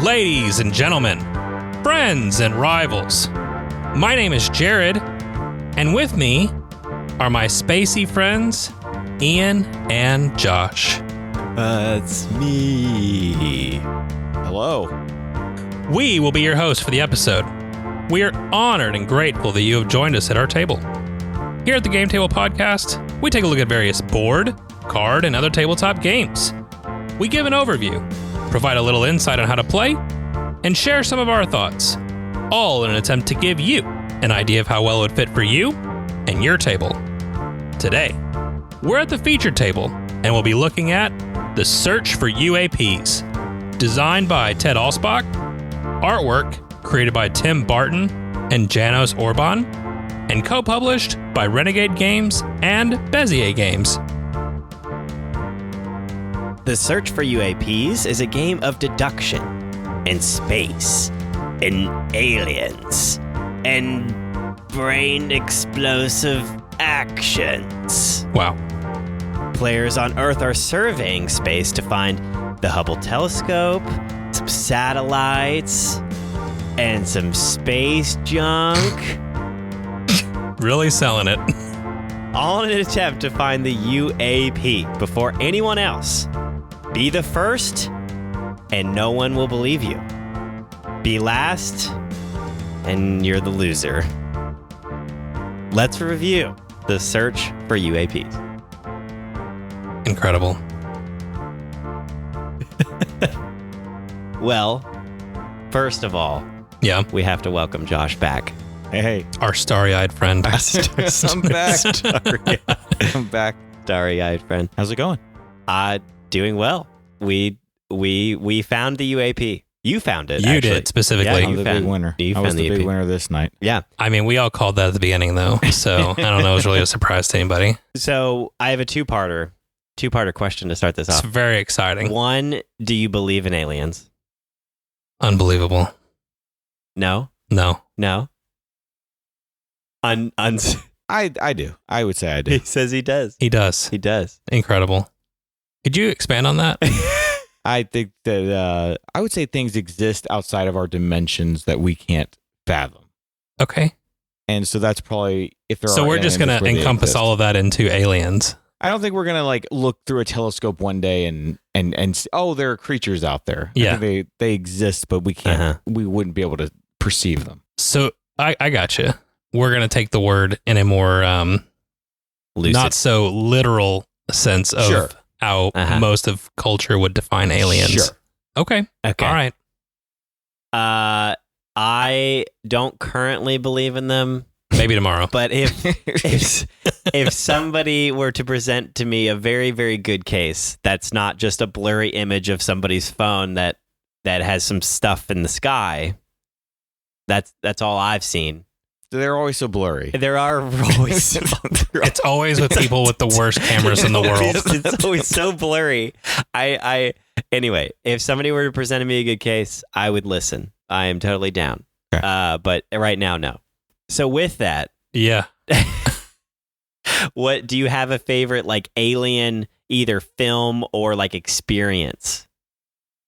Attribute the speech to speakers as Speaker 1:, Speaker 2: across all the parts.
Speaker 1: ladies and gentlemen, friends and rivals. My name is Jared, and with me are my spacey friends, Ian and Josh.
Speaker 2: It's me.
Speaker 3: Hello.
Speaker 1: We will be your hosts for the episode. We are honored and grateful that you have joined us at our table. Here at the Game Table Podcast, we take a look at various board, card, and other tabletop games. We give an overview, provide a little insight on how to play, and share some of our thoughts, all in an attempt to give you an idea of how well it would fit for you and your table. Today, we're at the featured table, and we'll be looking at The Search for UAPs, designed by Ted Alsbach, artwork created by Tim Barton and Janos Orban, and co-published by Renegade Games and Bezier Games.
Speaker 2: The Search for UAPs is a game of deduction and space and aliens and brain explosive actions.
Speaker 1: Wow.
Speaker 2: Players on Earth are surveying space to find the Hubble telescope, some satellites, and some space junk.
Speaker 1: Really selling it.
Speaker 2: All in an attempt to find the UAP before anyone else. Be the first, and no one will believe you. Be last, and you're the loser. Let's review The Search for UAPs.
Speaker 1: Incredible.
Speaker 2: Well, first of all,
Speaker 1: Yeah,
Speaker 2: we have to welcome Josh back.
Speaker 3: Hey.
Speaker 1: our starry-eyed friend.
Speaker 3: I'm back. I'm back.
Speaker 2: Starry-eyed friend.
Speaker 3: How's it going?
Speaker 2: Doing well. We found the UAP. You found it.
Speaker 1: You
Speaker 2: actually.
Speaker 1: did, specifically.
Speaker 2: Yeah,
Speaker 3: I'm the big winner.
Speaker 2: you
Speaker 3: I was
Speaker 2: found
Speaker 3: the
Speaker 2: the
Speaker 3: big
Speaker 2: EP.
Speaker 3: winner this night.
Speaker 2: Yeah.
Speaker 1: I mean, we all called that at the beginning, though, so I don't know. It was really a surprise to anybody.
Speaker 2: So I have a two-parter question to start this
Speaker 1: It's
Speaker 2: off.
Speaker 1: very exciting.
Speaker 2: One, do you believe in aliens?
Speaker 1: Unbelievable.
Speaker 2: No?
Speaker 1: No.
Speaker 2: No?
Speaker 3: I do. I would say I do.
Speaker 2: He says he does.
Speaker 1: He does.
Speaker 2: He does.
Speaker 1: Incredible. Could you expand on that?
Speaker 3: I think that I would say things exist outside of our dimensions that we can't fathom.
Speaker 1: Okay.
Speaker 3: And so that's probably if there are.
Speaker 1: So we're just going to encompass all of that into aliens.
Speaker 3: I don't think we're gonna like look through a telescope one day and see, oh, there are creatures out there.
Speaker 1: Yeah.
Speaker 3: I think they exist, but we can't. We wouldn't be able to perceive them.
Speaker 1: So I got you. We're going to take the word in a more
Speaker 2: Lucid.
Speaker 1: not so literal sense of
Speaker 3: Sure.
Speaker 1: how most of culture would define aliens.
Speaker 3: Sure.
Speaker 1: Okay.
Speaker 2: Okay.
Speaker 1: All right.
Speaker 2: I don't currently believe in them,
Speaker 1: Maybe tomorrow.
Speaker 2: but if somebody were to present to me a very, very good case that's not just a blurry image of somebody's phone that has some stuff in the sky, that's all I've seen.
Speaker 3: They're always so blurry.
Speaker 2: There are always
Speaker 1: It's always with people with the worst cameras in the world.
Speaker 2: It's always so blurry. Anyway, if somebody were to present me a good case, I would listen. I am totally down.
Speaker 3: Okay.
Speaker 2: But right now, no. So with that,
Speaker 1: Yeah.
Speaker 2: what do you have a favorite like alien either film or like experience?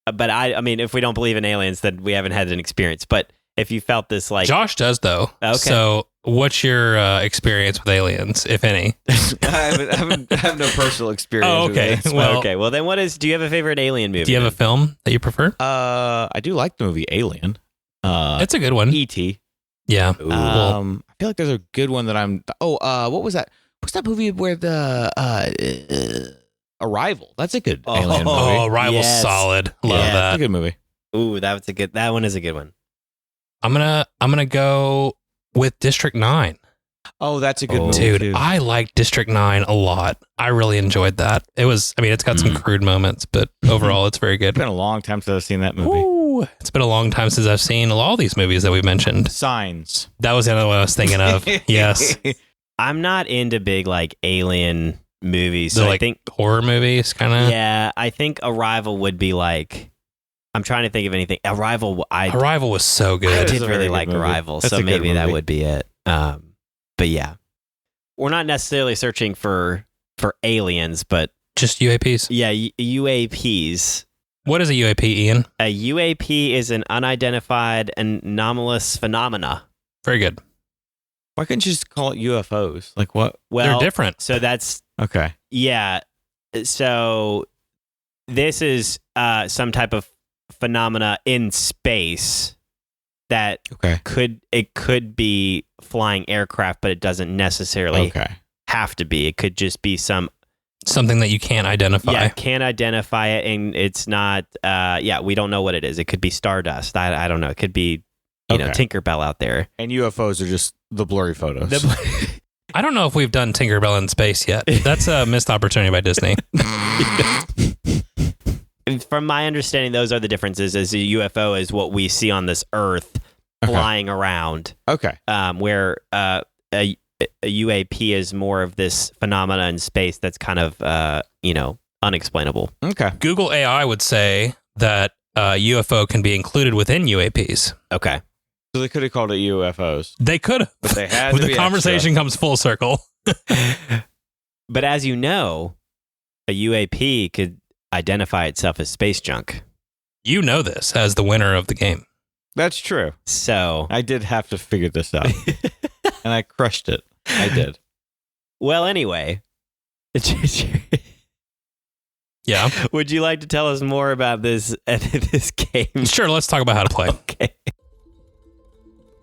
Speaker 2: But I mean, if we don't believe in aliens, then we haven't had an experience. But if you felt this like
Speaker 1: Josh does, though.
Speaker 2: Okay.
Speaker 1: So what's your experience with aliens, if any?
Speaker 3: I have no personal experience.
Speaker 1: Oh, okay.
Speaker 3: With it.
Speaker 1: Well,
Speaker 2: okay, well then do you have a favorite alien movie?
Speaker 1: Do you have a film that you prefer?
Speaker 3: I do like the movie Alien.
Speaker 1: It's a good one.
Speaker 3: E.T.
Speaker 1: Yeah.
Speaker 2: Ooh.
Speaker 1: Well,
Speaker 3: I feel like there's a good one that I'm. What was that? What's that movie where the Arrival? That's a good alien movie.
Speaker 1: oh, Rival's
Speaker 2: Yes.
Speaker 1: solid. Love
Speaker 2: Yeah.
Speaker 3: That's a
Speaker 1: that.
Speaker 3: good movie.
Speaker 2: Ooh, that one is a good one.
Speaker 1: I'm gonna go with District 9.
Speaker 3: Oh, that's a good
Speaker 2: Oh.
Speaker 3: movie.
Speaker 1: Dude,
Speaker 3: too.
Speaker 1: I like District 9 a lot. I really enjoyed that. It's got some crude moments, but overall it's very good.
Speaker 3: It's been a long time since I've seen that movie.
Speaker 1: Ooh, it's been a long time since I've seen all these movies that we mentioned.
Speaker 3: Signs.
Speaker 1: That was the other one I was thinking of. Yes.
Speaker 2: I'm not into big like alien movies,
Speaker 1: The
Speaker 2: so I
Speaker 1: like
Speaker 2: think
Speaker 1: horror movies kind of.
Speaker 2: yeah, I think Arrival would be like. I'm trying to think of anything. Arrival.
Speaker 1: Arrival was so
Speaker 2: I
Speaker 1: good.
Speaker 3: It is
Speaker 2: did
Speaker 3: a very
Speaker 2: really
Speaker 3: good
Speaker 2: like
Speaker 3: movie.
Speaker 2: Arrival,
Speaker 3: That's
Speaker 2: so
Speaker 3: a good
Speaker 2: maybe that
Speaker 3: movie.
Speaker 2: would be it. But yeah, we're not necessarily searching for aliens, but
Speaker 1: Just UAPs.
Speaker 2: yeah, UAPs.
Speaker 1: What is a UAP, Ian?
Speaker 2: A UAP is an unidentified anomalous phenomena.
Speaker 1: Very good.
Speaker 3: Why couldn't you just call it UFOs? Like what?
Speaker 2: Well,
Speaker 1: They're different.
Speaker 2: So that's
Speaker 3: Okay.
Speaker 2: yeah. So this is some type of phenomena in space that
Speaker 3: Okay.
Speaker 2: could be flying aircraft, but it doesn't necessarily have to be. It could just be
Speaker 1: Something that you can't identify.
Speaker 2: Yeah, can't identify it, and it's not. We don't know what it is. It could be stardust. I don't know. It could be, Tinkerbell out there.
Speaker 3: And UFOs are just the blurry photos.
Speaker 1: I don't know if we've done Tinkerbell in space yet. That's a missed opportunity by Disney.
Speaker 2: From my understanding, those are the differences. As a UFO is what we see on this Earth flying around.
Speaker 3: Okay.
Speaker 2: Where a UAP is more of this phenomena in space that's kind of unexplainable.
Speaker 3: Okay.
Speaker 1: Google AI would say that UFO can be included within UAPs.
Speaker 2: Okay.
Speaker 3: So they could have called it UFOs.
Speaker 1: They could have.
Speaker 3: But they had
Speaker 1: But
Speaker 3: to
Speaker 1: the
Speaker 3: be
Speaker 1: conversation
Speaker 3: extra.
Speaker 1: comes full circle.
Speaker 2: But as you know, a UAP could identify itself as space junk.
Speaker 1: You know this as the winner of the game.
Speaker 3: That's true.
Speaker 2: So
Speaker 3: I did have to figure this out. And I crushed it. I did.
Speaker 2: Well, anyway.
Speaker 1: Yeah.
Speaker 2: Would you like to tell us more about this game?
Speaker 1: Sure, let's talk about how to play.
Speaker 2: Okay.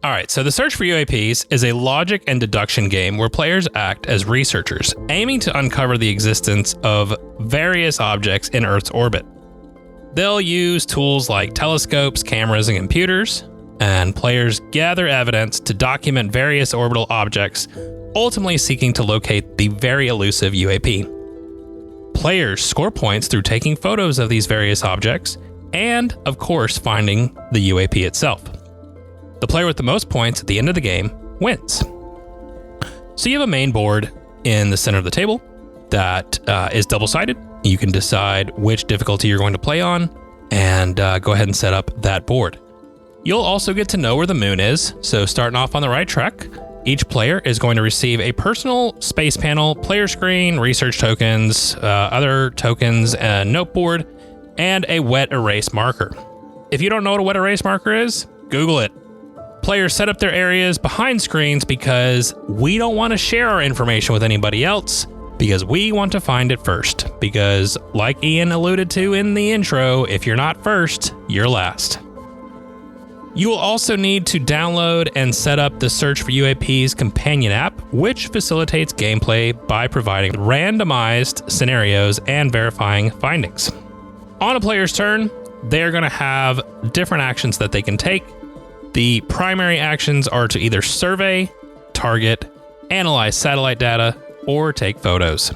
Speaker 1: All right, so the Search for UAPs is a logic and deduction game where players act as researchers, aiming to uncover the existence of various objects in Earth's orbit. They'll use tools like telescopes, cameras, and computers, and players gather evidence to document various orbital objects, ultimately seeking to locate the very elusive UAP. Players score points through taking photos of these various objects, and, of course, finding the UAP itself. The player with the most points at the end of the game wins. So you have a main board in the center of the table that is double-sided. You can decide which difficulty you're going to play on and go ahead and set up that board. You'll also get to know where the moon is, so starting off on the right track, each player is going to receive a personal space panel, player screen, research tokens, other tokens, a note board, and a wet erase marker. If you don't know what a wet erase marker is, Google it. Players set up their areas behind screens because we don't want to share our information with anybody else because we want to find it first. Because like Ian alluded to in the intro, if you're not first, you're last. You will also need to download and set up the Search for UAPs companion app, which facilitates gameplay by providing randomized scenarios and verifying findings. On a player's turn, they're going to have different actions that they can take. The primary actions are to either survey, target, analyze satellite data, or take photos.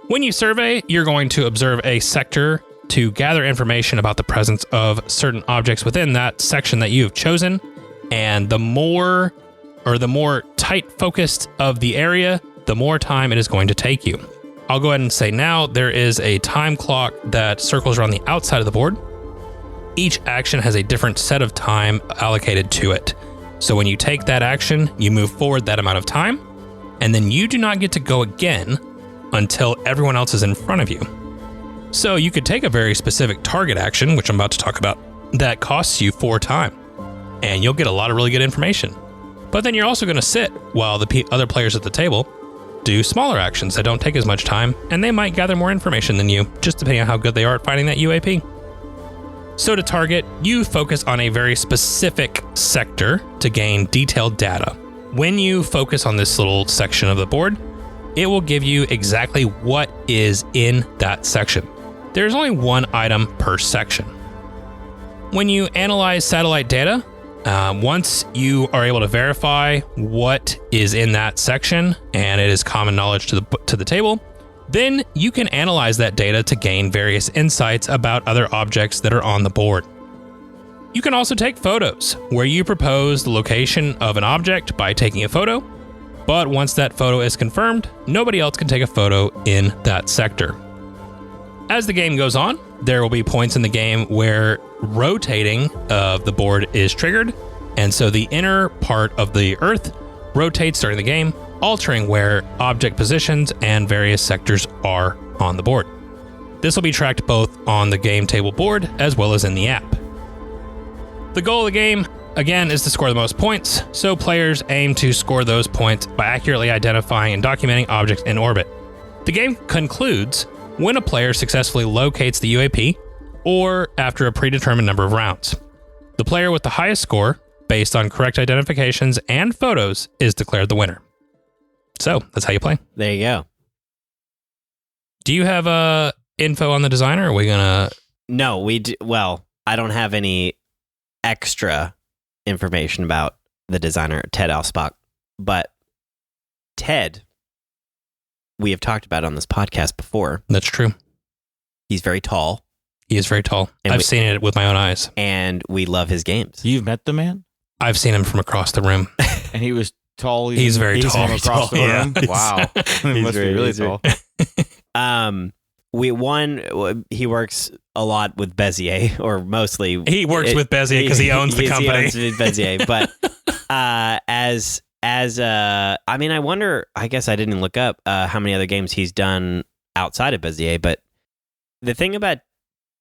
Speaker 1: When you survey, you're going to observe a sector to gather information about the presence of certain objects within that section that you have chosen. And the more tight focused of the area, the more time it is going to take you. I'll go ahead and say now there is a time clock that circles around the outside of the board. Each action has a different set of time allocated to it. So when you take that action, you move forward that amount of time, and then you do not get to go again until everyone else is in front of you. So you could take a very specific target action, which I'm about to talk about, that costs you 4 time, and you'll get a lot of really good information. But then you're also going to sit while the other players at the table do smaller actions that don't take as much time, and they might gather more information than you, just depending on how good they are at finding that UAP. So to target, you focus on a very specific sector to gain detailed data. When you focus on this little section of the board, it will give you exactly what is in that section. There's only one item per section. When you analyze satellite data, once you are able to verify what is in that section, and it is common knowledge to the table, then you can analyze that data to gain various insights about other objects that are on the board. You can also take photos, where you propose the location of an object by taking a photo, but once that photo is confirmed, nobody else can take a photo in that sector. As the game goes on, there will be points in the game where rotating of the board is triggered, and so the inner part of the Earth rotates during the game, altering where object positions and various sectors are on the board. This will be tracked both on the game table board as well as in the app. The goal of the game, again, is to score the most points, so players aim to score those points by accurately identifying and documenting objects in orbit. The game concludes when a player successfully locates the UAP or after a predetermined number of rounds. The player with the highest score, based on correct identifications and photos, is declared the winner. So that's how you play.
Speaker 2: There you go.
Speaker 1: Do you have info on the designer? Or are we gonna?
Speaker 2: No, we do. Well, I don't have any extra information about the designer, Ted Alspach, but Ted, we have talked about on this podcast before.
Speaker 1: That's true.
Speaker 2: He's very tall.
Speaker 1: He is very tall. I've seen it with my own eyes.
Speaker 2: And we love his games.
Speaker 3: You've met the man?
Speaker 1: I've seen him from across the room.
Speaker 3: And he was tall.
Speaker 1: He's very tall.
Speaker 3: From across the room?
Speaker 1: Yeah.
Speaker 3: Wow. He must be really tall.
Speaker 2: He works a lot with Bezier, or mostly.
Speaker 1: He works with Bezier because he owns the company.
Speaker 2: He owns Bezier, but I mean, I wonder. I guess I didn't look up how many other games he's done outside of Bezier. But the thing about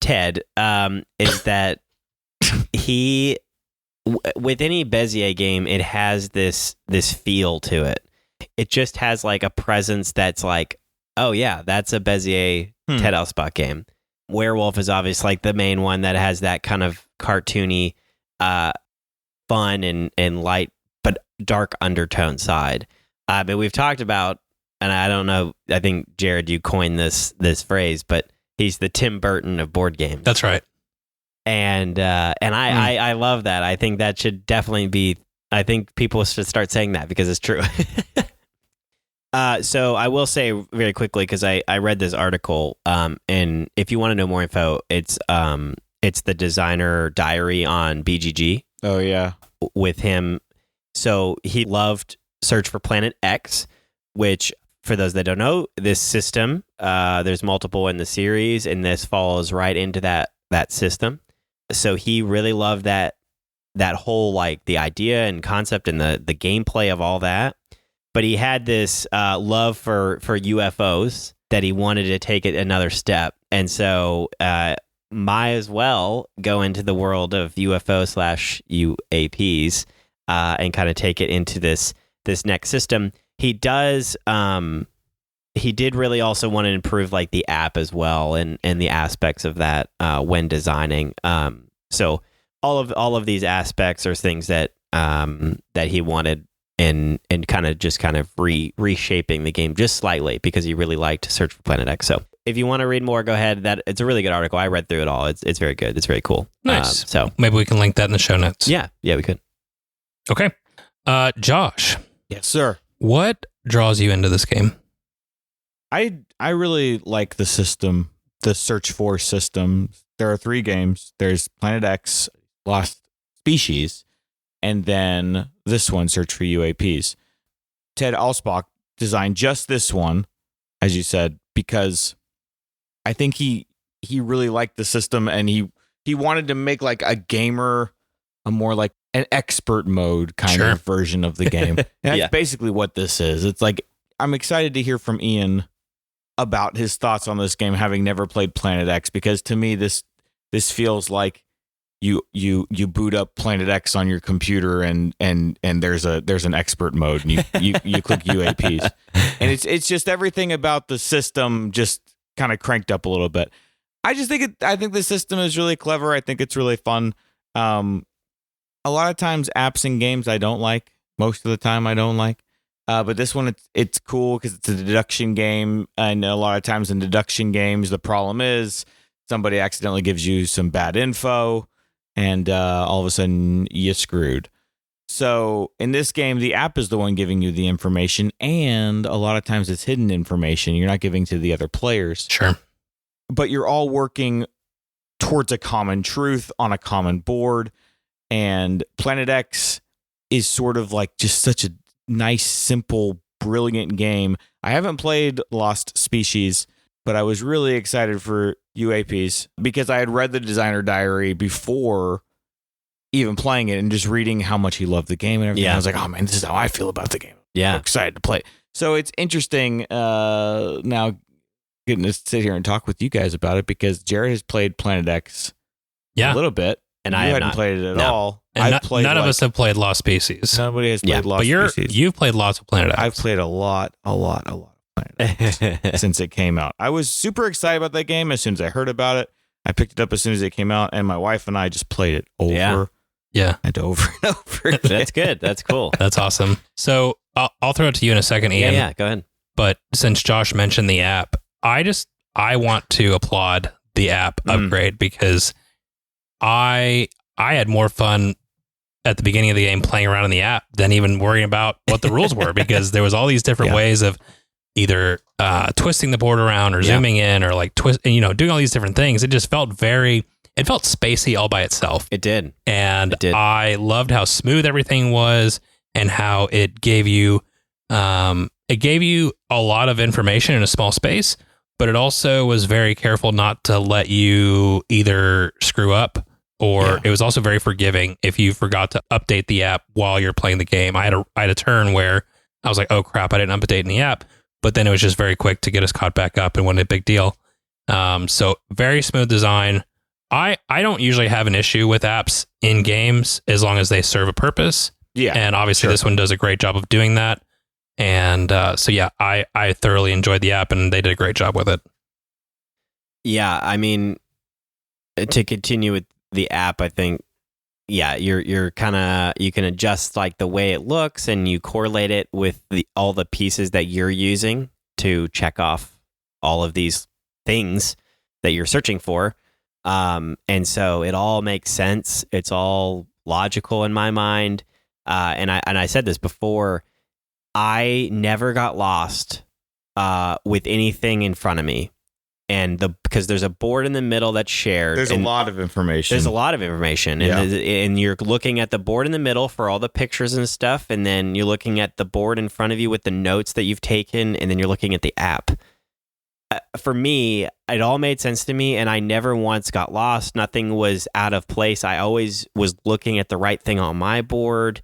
Speaker 2: Ted is that he, with any Bezier game, it has this feel to it. It just has like a presence that's like, oh yeah, that's a Bezier Ted Alspach game. Werewolf is obviously like the main one that has that kind of cartoony, fun and light but dark undertone side. But we've talked about, and I don't know, I think Jared, you coined this phrase, but he's the Tim Burton of board games.
Speaker 1: That's right.
Speaker 2: And I love that. I think that should definitely be. I think people should start saying that because it's true. So I will say very quickly, because I read this article, and if you want to know more info, it's the designer diary on BGG.
Speaker 3: Oh yeah,
Speaker 2: with him. So he loved Search for Planet X, which, for those that don't know, this system, there's multiple in the series, and this falls right into that system. So he really loved that whole, like, the idea and concept and the gameplay of all that. But he had this love for UFOs that he wanted to take it another step. And so might as well go into the world of UFO/UAPs and kind of take it into this next system. He does. He did really also want to improve like the app as well and the aspects of that when designing. So all of these aspects are things that he wanted. And kind of reshaping the game just slightly because he really liked Search for Planet X. So if you want to read more, go ahead. It's a really good article. I read through it all. It's very good. It's very cool.
Speaker 1: Nice.
Speaker 2: So
Speaker 1: maybe we can link that in the show notes.
Speaker 2: Yeah, we could.
Speaker 1: Okay. Josh.
Speaker 3: Yes, sir.
Speaker 1: What draws you into this game?
Speaker 3: I really like the system, the search for system. There are 3 games. There's Planet X, Lost Species, and then this one, Search for UAPs. Ted Alspach designed just this one, as you said, because I think he really liked the system, and he wanted to make like a gamer, a more like an expert mode kind of version of the game. And that's basically what this is. It's like, I'm excited to hear from Ian about his thoughts on this game, having never played Planet X, because to me this feels like you boot up Planet X on your computer and there's an expert mode and you click UAPs, and it's just everything about the system just kind of cranked up a little bit. I think the system is really clever. I think it's really fun. A lot of times apps and games I don't like. Most of the time I don't like. But this one it's cool because it's a deduction game, and a lot of times in deduction games the problem is somebody accidentally gives you some bad info. And all of a sudden, you're screwed. So in this game, the app is the one giving you the information, and a lot of times it's hidden information you're not giving to the other players.
Speaker 1: Sure.
Speaker 3: But you're all working towards a common truth on a common board, and Planet X is sort of like just such a nice, simple, brilliant game. I haven't played Lost Species, but I was really excited for UAPs because I had read the designer diary before even playing it and just reading how much he loved the game and everything.
Speaker 2: Yeah.
Speaker 3: I was like, oh man, this is how I feel about the game.
Speaker 2: Yeah.
Speaker 3: I'm excited to play it. So it's interesting now getting to sit here and talk with you guys about it because Jared has played Planet X
Speaker 1: Yeah.
Speaker 3: a little bit,
Speaker 2: And
Speaker 3: you
Speaker 2: I have
Speaker 3: hadn't
Speaker 2: not.
Speaker 3: played it at
Speaker 2: No.
Speaker 3: all.
Speaker 1: And
Speaker 3: I've played
Speaker 1: none of us have played Lost Species.
Speaker 3: Nobody has played
Speaker 2: Yeah,
Speaker 3: Lost
Speaker 1: But
Speaker 3: Species.
Speaker 1: you've played lots of Planet X.
Speaker 3: I've played a lot of Planet X since it came out. I was super excited about that game as soon as I heard about it. I picked it up as soon as it came out, and my wife and I just played it over
Speaker 1: Yeah.
Speaker 3: and over and over again.
Speaker 2: That's good. That's cool.
Speaker 1: That's awesome. So I'll throw it to you in a second, Ian.
Speaker 2: Yeah, go ahead.
Speaker 1: But since Josh mentioned the app, I want to applaud the app upgrade because I had more fun at the beginning of the game playing around in the app than even worrying about what the rules were because there was all these different ways of either twisting the board around or zooming in or like doing all these different things. It just felt it felt spacey all by itself.
Speaker 2: It did.
Speaker 1: And
Speaker 2: It did.
Speaker 1: I loved how smooth everything was and how it gave you a lot of information in a small space, but it also was very careful not to let you either screw up or it was also very forgiving if you forgot to update the app while you're playing the game. I had a turn where I was like, oh crap, I didn't update in the app, but then it was just very quick to get us caught back up and wasn't a big deal. So very smooth design. I don't usually have an issue with apps in games as long as they serve a purpose.
Speaker 3: Yeah.
Speaker 1: And obviously this one does a great job of doing that. And I thoroughly enjoyed the app and they did a great job with it.
Speaker 2: Yeah, I mean, to continue with the app, I think, you're kind of, you can adjust like the way it looks and you correlate it with all the pieces that you're using to check off all of these things that you're searching for. And so it all makes sense. It's all logical in my mind. And I said this before, I never got lost with anything in front of me. And because there's a board in the middle that's shared.
Speaker 3: There's a lot of information.
Speaker 2: There's a lot of information. And you're looking at the board in the middle for all the pictures and stuff. And then you're looking at the board in front of you with the notes that you've taken. And then you're looking at the app. For me, it all made sense to me. And I never once got lost. Nothing was out of place. I always was looking at the right thing on my board.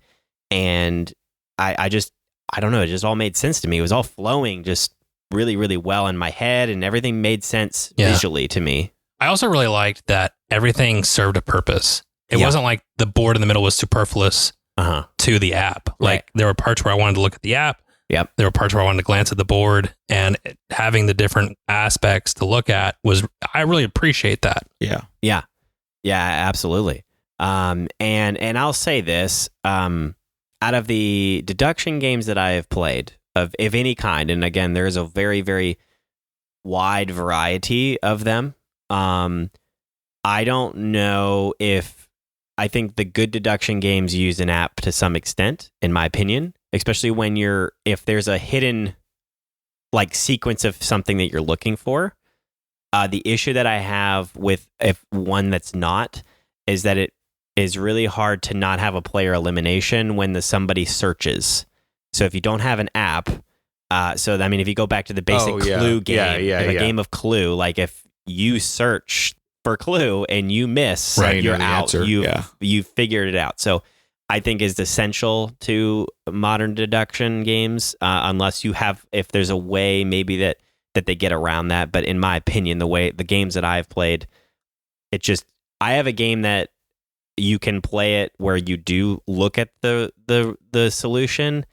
Speaker 2: And I don't know. It just all made sense to me. It was all flowing just really, really well in my head, and everything made sense visually to me.
Speaker 1: I also really liked that everything served a purpose. It wasn't like the board in the middle was superfluous to the app. Like there were parts where I wanted to look at the app.
Speaker 2: Yep.
Speaker 1: There were parts where I wanted to glance at the board, and having the different aspects to look at I really appreciate that.
Speaker 3: Yeah.
Speaker 2: Yeah. Yeah, absolutely. And I'll say this, out of the deduction games that I have played of any kind, and again, there's a very, very wide variety of them. I don't know I think the good deduction games use an app to some extent, in my opinion, especially if there's a hidden like sequence of something that you're looking for. The issue that I have with one that's not is that it is really hard to not have a player elimination when somebody searches. So if you don't have an app, if you go back to the basic Clue game, a game of Clue, like if you search for Clue and you miss, you're out. You've figured it out. So I think is essential to modern deduction games, unless if there's a way maybe that they get around that. But in my opinion, the games that I've played, I have a game that you can play it where you do look at the solution,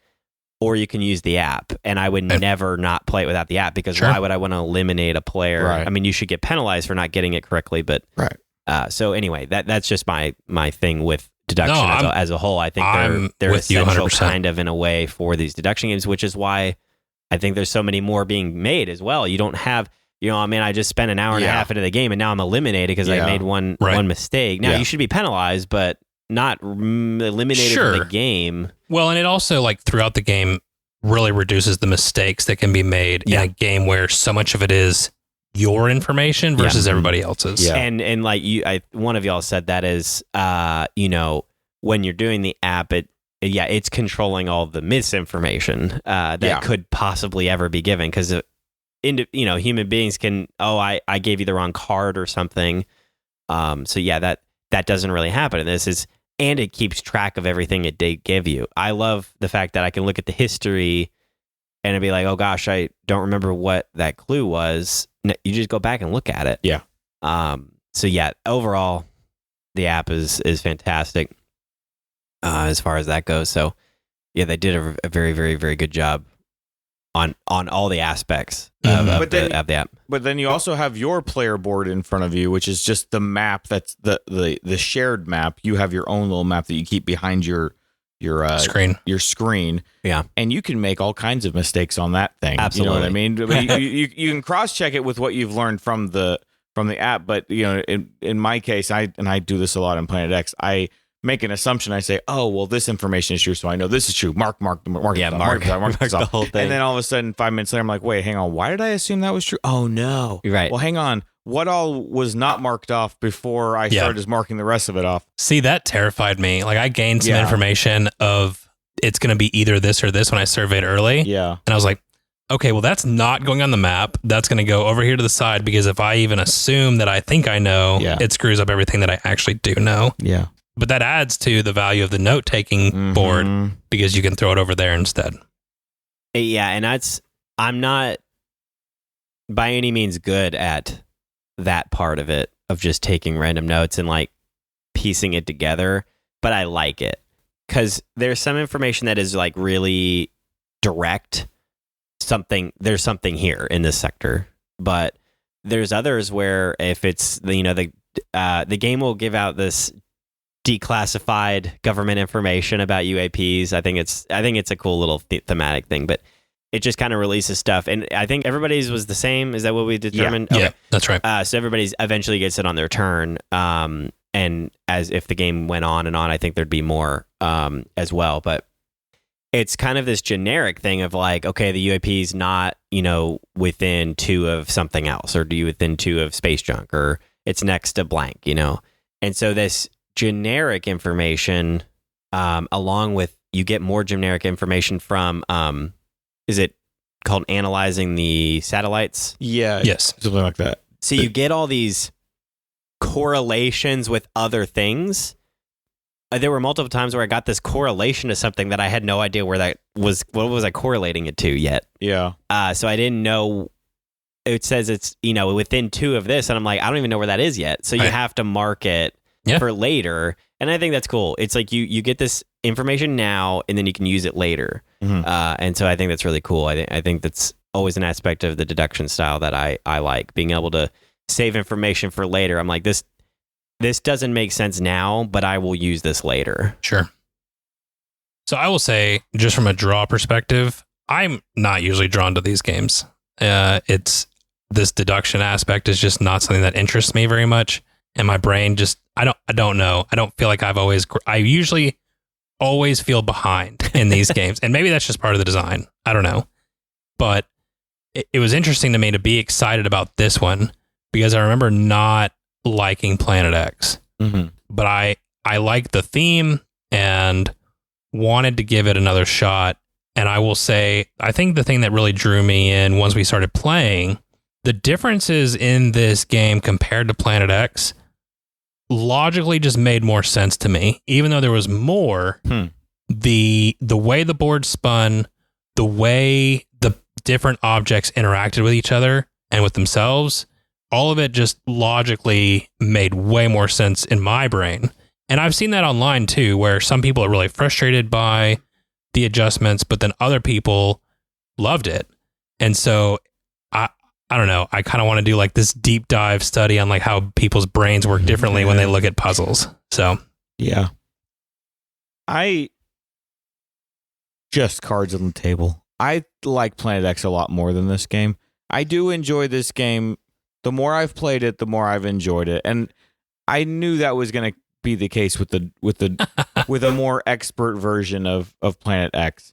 Speaker 2: or you can use the app. And I would never not play it without the app, because why would I want to eliminate a player?
Speaker 3: Right.
Speaker 2: I mean, you should get penalized for not getting it correctly, but so anyway, that's just my thing with deduction as a whole. I think they're essential kind of in a way for these deduction games, which is why I think there's so many more being made as well. You don't have, I just spent an hour and a half into the game and now I'm eliminated because I made one mistake. Now you should be penalized, but not eliminated from the game.
Speaker 1: Well, and it also, like, throughout the game really reduces the mistakes that can be made in a game where so much of it is your information versus everybody else's.
Speaker 2: Yeah. And like one of y'all said that is, when you're doing the app, it's controlling all the misinformation that could possibly ever be given, because human beings can, I gave you the wrong card or something. That doesn't really happen in this. And it keeps track of everything it did give you. I love the fact that I can look at the history and it'd be like, oh gosh, I don't remember what that clue was. You just go back and look at it.
Speaker 3: Yeah.
Speaker 2: So yeah, overall, the app is fantastic as far as that goes. So yeah, they did a very, very, very good job on all the aspects of the app.
Speaker 3: But then you also have your player board in front of you, which is just the map. That's the shared map. You have your own little map that you keep behind your screen.
Speaker 2: Yeah.
Speaker 3: And you can make all kinds of mistakes on that thing.
Speaker 2: Absolutely.
Speaker 3: You know what I mean? But you can cross check it with what you've learned from the app. But in my case, I do this a lot in Planet X. I make an assumption. I say, oh, well, this information is true, so I know this is true. Mark
Speaker 2: the whole thing.
Speaker 3: And then all of a sudden, 5 minutes later, I'm like, wait, hang on. Why did I assume that was true? Oh, no.
Speaker 2: You're right.
Speaker 3: Well, hang on. What all was not marked off before I started just marking the rest of it off?
Speaker 1: See, that terrified me. Like, I gained some information of it's going to be either this or this when I surveyed early.
Speaker 3: Yeah.
Speaker 1: And I was like, okay, well, that's not going on the map. That's going to go over here to the side, because if I even assume that I think I know, it screws up everything that I actually do know.
Speaker 3: Yeah.
Speaker 1: But that adds to the value of the note-taking board, because you can throw it over there instead.
Speaker 2: Yeah, and I'm not by any means good at that part of it, of just taking random notes and like piecing it together, but I like it because there's some information that is like really direct. There's something here in this sector, but there's others where if it's the game will give out this declassified government information about UAPs. I think it's a cool little thematic thing, but it just kind of releases stuff. And I think everybody's was the same. Is that what we determined?
Speaker 1: Yeah,
Speaker 2: okay.
Speaker 1: yeah, that's right.
Speaker 2: So everybody's eventually gets it on their turn. And as if the game went on and on, I think there'd be more as well. But it's kind of this generic thing of like, okay, the UAP's not, within 2 of something else, or do you within 2 of space junk, or it's next to blank, And so this generic information, along with you get more generic information from, is it called analyzing the satellites?
Speaker 3: Yeah.
Speaker 1: Yes.
Speaker 3: Something like that.
Speaker 2: So you get all these correlations with other things. There were multiple times where I got this correlation to something that I had no idea where that was. What was I correlating it to yet?
Speaker 3: Yeah.
Speaker 2: So I didn't know. It says it's, within 2 of this. And I'm like, I don't even know where that is yet. So you have to mark it for later. And I think that's cool. It's like you get this information now and then you can use it later. And so I think that's really cool. I think that's always an aspect of the deduction style that I like, being able to save information for later. I'm like, this doesn't make sense now, but I will use this later.
Speaker 1: Sure. So I will say, just from a draw perspective, I'm not usually drawn to these games. It's this deduction aspect is just not something that interests me very much. And my brain just, I don't know. I don't feel like I usually always feel behind in these games. And maybe that's just part of the design. I don't know. But it was interesting to me to be excited about this one, because I remember not liking Planet X. But I liked the theme and wanted to give it another shot. And I will say, I think the thing that really drew me in once we started playing, the differences in this game compared to Planet X logically just made more sense to me. Even though there was more, the way the board spun, the way the different objects interacted with each other and with themselves, all of it just logically made way more sense in my brain. And I've seen that online too, where some people are really frustrated by the adjustments, but then other people loved it. And so I don't know. I kind of want to do like this deep dive study on like how people's brains work differently when they look at puzzles. So
Speaker 3: yeah, just cards on the table. I like Planet X a lot more than this game. I do enjoy this game. The more I've played it, the more I've enjoyed it, and I knew that was going to be the case with a more expert version of Planet X.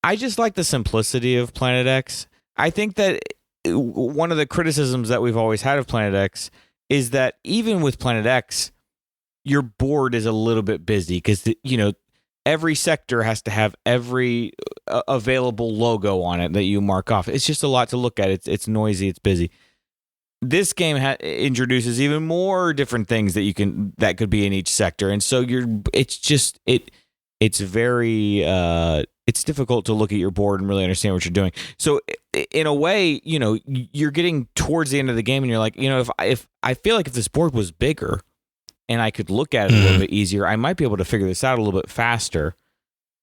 Speaker 3: I just like the simplicity of Planet X. I think that one of the criticisms that we've always had of Planet X is that even with Planet X, your board is a little bit busy because, every sector has to have every available logo on it that you mark off. It's just a lot to look at. It's noisy. It's busy. This game introduces even more different things that could be in each sector. And so it's very it's difficult to look at your board and really understand what you're doing. So in a way, you're getting towards the end of the game and you're like, if I feel like if this board was bigger and I could look at it a little bit easier, I might be able to figure this out a little bit faster.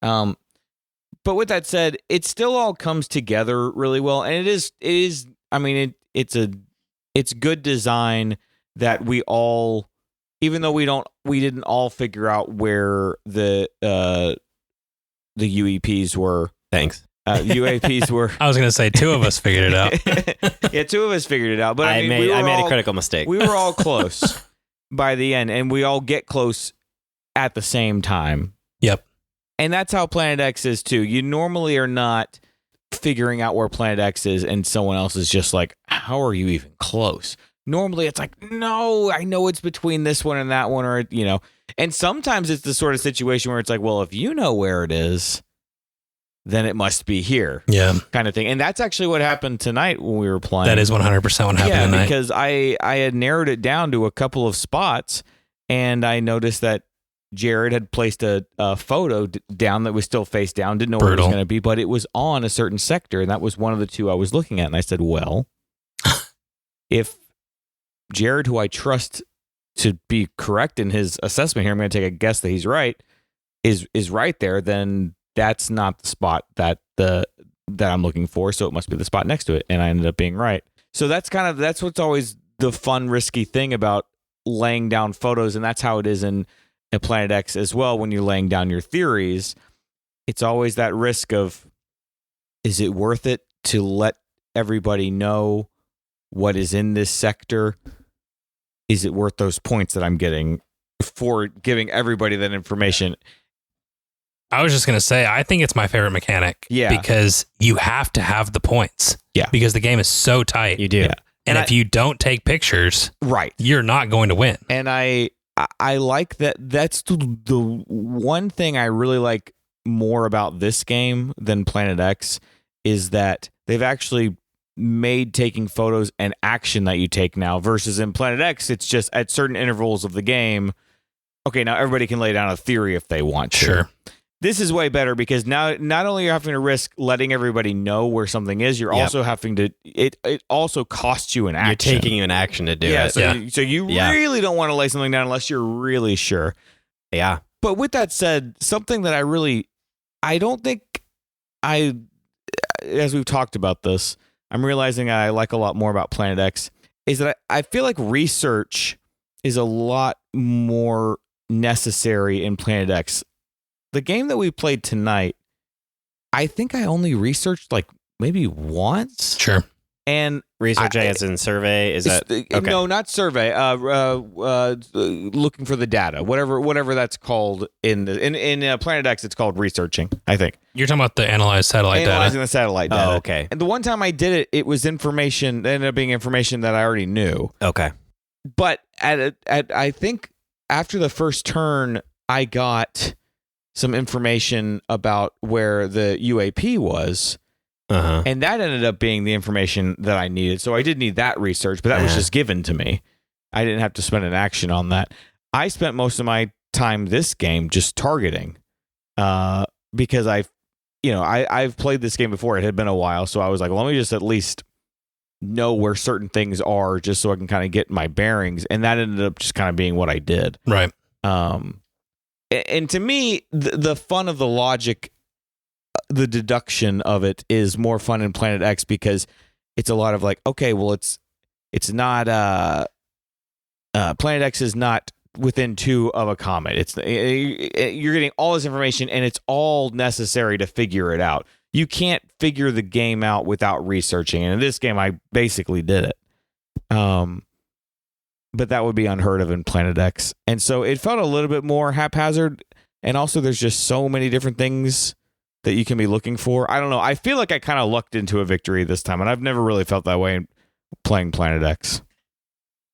Speaker 3: But with that said, it still all comes together really well. And it's good design that we all, even though we didn't all figure out where the UEPs were.
Speaker 2: Thanks.
Speaker 3: UAPs were.
Speaker 1: I was going to say 2 of us figured it out.
Speaker 3: Yeah, 2 of us figured it out. But
Speaker 2: I made a critical mistake.
Speaker 3: We were all close by the end, and we all get close at the same time.
Speaker 1: Yep.
Speaker 3: And that's how Planet X is too. You normally are not figuring out where Planet X is, and someone else is just like, "How are you even close?" Normally, it's like, "No, I know it's between this one and that one," or And sometimes it's the sort of situation where it's like, "Well, if you know where it is, then it must be here."
Speaker 1: Yeah,
Speaker 3: kind of thing. And that's actually what happened tonight when we were playing.
Speaker 1: That is 100% what happened tonight.
Speaker 3: Yeah, because I had narrowed it down to a couple of spots, and I noticed that Jared had placed a photo down that was still face down, didn't know where it was going to be, but it was on a certain sector, and that was one of the 2 I was looking at. And I said, well, if Jared, who I trust to be correct in his assessment here, I'm going to take a guess that he's right, is right there, then that's not the spot that I'm looking for, so it must be the spot next to it, and I ended up being right. So that's what's always the fun, risky thing about laying down photos, and that's how it is in Planet X as well. When you're laying down your theories, it's always that risk of, is it worth it to let everybody know what is in this sector? Is it worth those points that I'm getting for giving everybody that information?
Speaker 1: I was just going to say, I think it's my favorite mechanic.
Speaker 3: Yeah.
Speaker 1: Because you have to have the points.
Speaker 3: Yeah.
Speaker 1: Because the game is so tight.
Speaker 2: You do.
Speaker 3: Yeah.
Speaker 1: And if you don't take pictures,
Speaker 3: right,
Speaker 1: you're not going to win.
Speaker 3: And I like that. That's the one thing I really like more about this game than Planet X is that they've actually made taking photos an action that you take now, versus in Planet X, it's just at certain intervals of the game. Okay, now everybody can lay down a theory if they want to.
Speaker 1: Sure.
Speaker 3: This is way better because now not only are you having to risk letting everybody know where something is, you're also having to. It also costs you an action.
Speaker 2: You're taking an action to do it.
Speaker 3: So you really don't want to lay something down unless you're really sure.
Speaker 2: Yeah.
Speaker 3: But with that said, something that I don't think as we've talked about this, I'm realizing I like a lot more about Planet X is that I feel like research is a lot more necessary in Planet X. The game that we played tonight, I think I only researched like maybe once.
Speaker 1: Sure.
Speaker 3: And
Speaker 2: research as in survey, is that okay?
Speaker 3: No, not survey. Looking for the data, whatever that's called in Planet X, it's called researching. I think
Speaker 1: you're talking about the analyzed satellite
Speaker 3: analyzing
Speaker 1: data.
Speaker 3: the satellite data.
Speaker 2: Oh, okay.
Speaker 3: And the one time I did it, it was information. It ended up being information that I already knew.
Speaker 2: Okay.
Speaker 3: But at I think after the first turn, I got some information about where the UAP was. And that ended up being the information that I needed. So I did need that research, but that was just given to me. I didn't have to spend an action on that. I spent most of my time this game just targeting because I've played this game before. It had been a while. So I was like, well, let me just at least know where certain things are just so I can kind of get my bearings. And that ended up just kind of being what I did.
Speaker 1: Right.
Speaker 3: And to me, the fun of the logic, the deduction of it is more fun in Planet X because it's a lot of like, okay, well, it's not Planet X is not within 2 of a comet. It's you're getting all this information and it's all necessary to figure it out. You can't figure the game out without researching. And in this game, I basically did it. But that would be unheard of in Planet X. And so it felt a little bit more haphazard. And also there's just so many different things that you can be looking for. I don't know. I feel like I kind of lucked into a victory this time, and I've never really felt that way in playing Planet X.